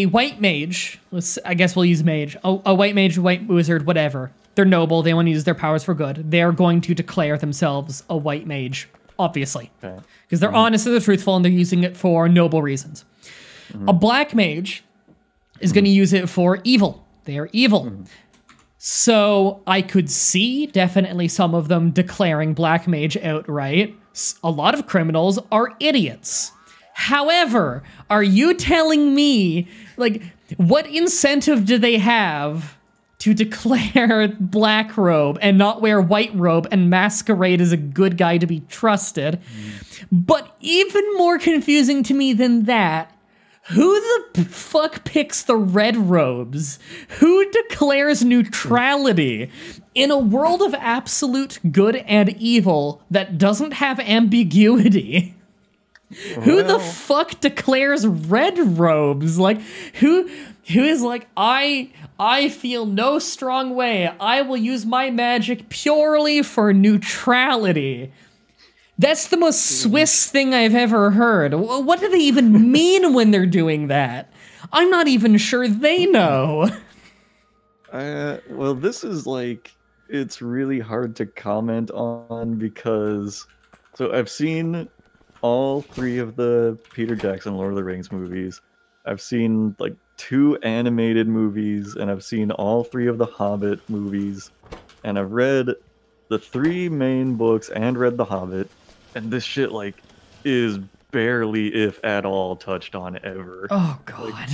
white mage, I guess we'll use mage, a white mage, a white wizard, whatever. They're noble, they want to use their powers for good. They're going to declare themselves a white mage, obviously. Okay. Because they're honest and they're truthful, and they're using it for noble reasons. A black mage is going to use it for evil. They are evil. So I could see definitely some of them declaring black mage outright. A lot of criminals are idiots. However, are you telling me, like, what incentive do they have to declare black robe and not wear white robe and masquerade as a good guy to be trusted? But even more confusing to me than that, who the fuck picks the red robes? Who declares neutrality in a world of absolute good and evil that doesn't have ambiguity? Who the fuck declares red robes? Like, who is like, I feel no strong way. I will use my magic purely for neutrality. That's the most Swiss thing I've ever heard. What do they even mean when they're doing that? I'm not even sure they know. Well, this is like, it's really hard to comment on because, so I've seen all 3 of the Peter Jackson Lord of the Rings movies. I've seen like 2 animated movies, and I've seen all 3 of the Hobbit movies, and I've read the 3 main books and read The Hobbit. And this shit, like, is barely, if at all, touched on ever. Oh, God. Like,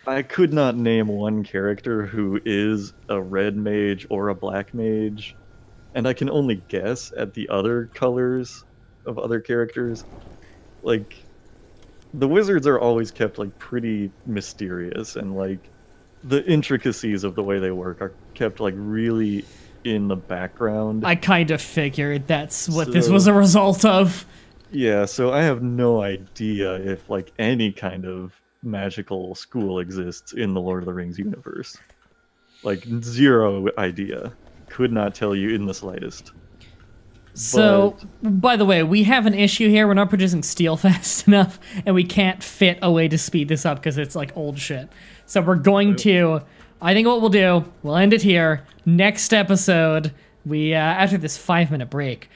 I could not name one character who is a red mage or a black mage. And I can only guess at the other colors of other characters. Like, the wizards are always kept, like, pretty mysterious. And, like, the intricacies of the way they work are kept, like, really in the background. I kind of figured that's what this was a result of. Yeah, so I have no idea if like any kind of magical school exists in the Lord of the Rings universe. Like, zero idea. Could not tell you in the slightest. So, by the way, we have an issue here. We're not producing steel fast enough, and we can't fit a way to speed this up because it's like old shit. So we're going to... I think what we'll do, we'll end it here. Next episode, after this 5-minute break,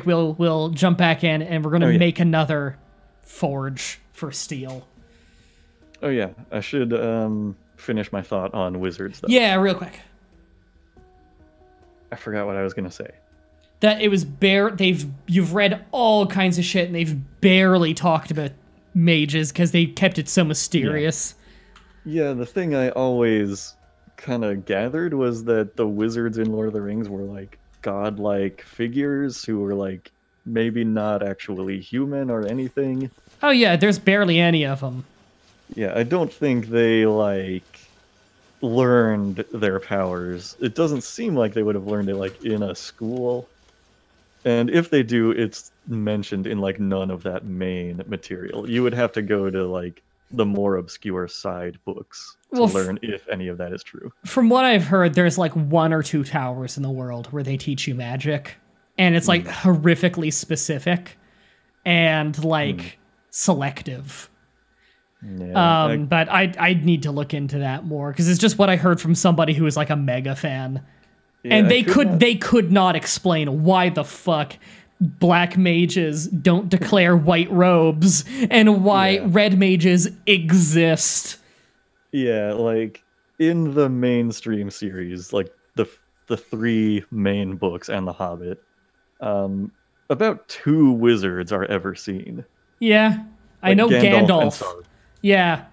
we'll jump back in and we're going to make another forge for steel. Oh yeah, I should finish my thought on wizards though. Yeah, real quick. I forgot what I was going to say. That it was you've read all kinds of shit and they've barely talked about mages because they kept it so mysterious. Yeah, the thing I always kind of gathered was that the wizards in Lord of the Rings were like godlike figures who were like maybe not actually human or anything. Oh yeah, there's barely any of them. Yeah, I don't think they like learned their powers. It doesn't seem like they would have learned it like in a school. And if they do, it's mentioned in like none of that main material. You would have to go to like the more obscure side books to Well, learn if any of that is true. From what I've heard, there's like 1 or 2 towers in the world where they teach you magic, and it's like horrifically specific and like selective. Yeah, But I'd need to look into that more because it's just what I heard from somebody who was like a mega fan, and they could not explain why the fuck black mages don't declare white robes and why red mages exist. Yeah, like in the mainstream series, like the 3 main books and The Hobbit, about 2 wizards are ever seen. Yeah, I Like know Gandalf. And Gandalf. Sauron. Yeah.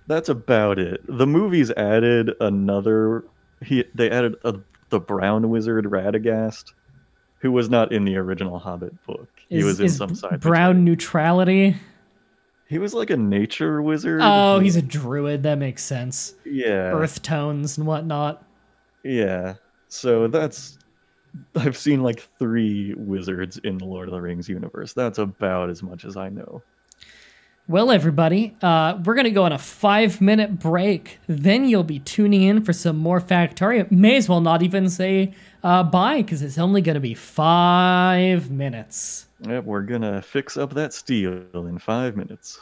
That's about it. The movies added another. They added the brown wizard Radagast, who was not in the original Hobbit book. He was in some side. Brown neutrality. He was like a nature wizard. Oh, he's a druid. That makes sense. Yeah. Earth tones and whatnot. Yeah. So I've seen like 3 wizards in the Lord of the Rings universe. That's about as much as I know. Well, everybody, we're going to go on a 5-minute break. Then you'll be tuning in for some more Factorio. May as well not even say bye, because it's only going to be 5 minutes. Yep, we're going to fix up that steel in 5 minutes.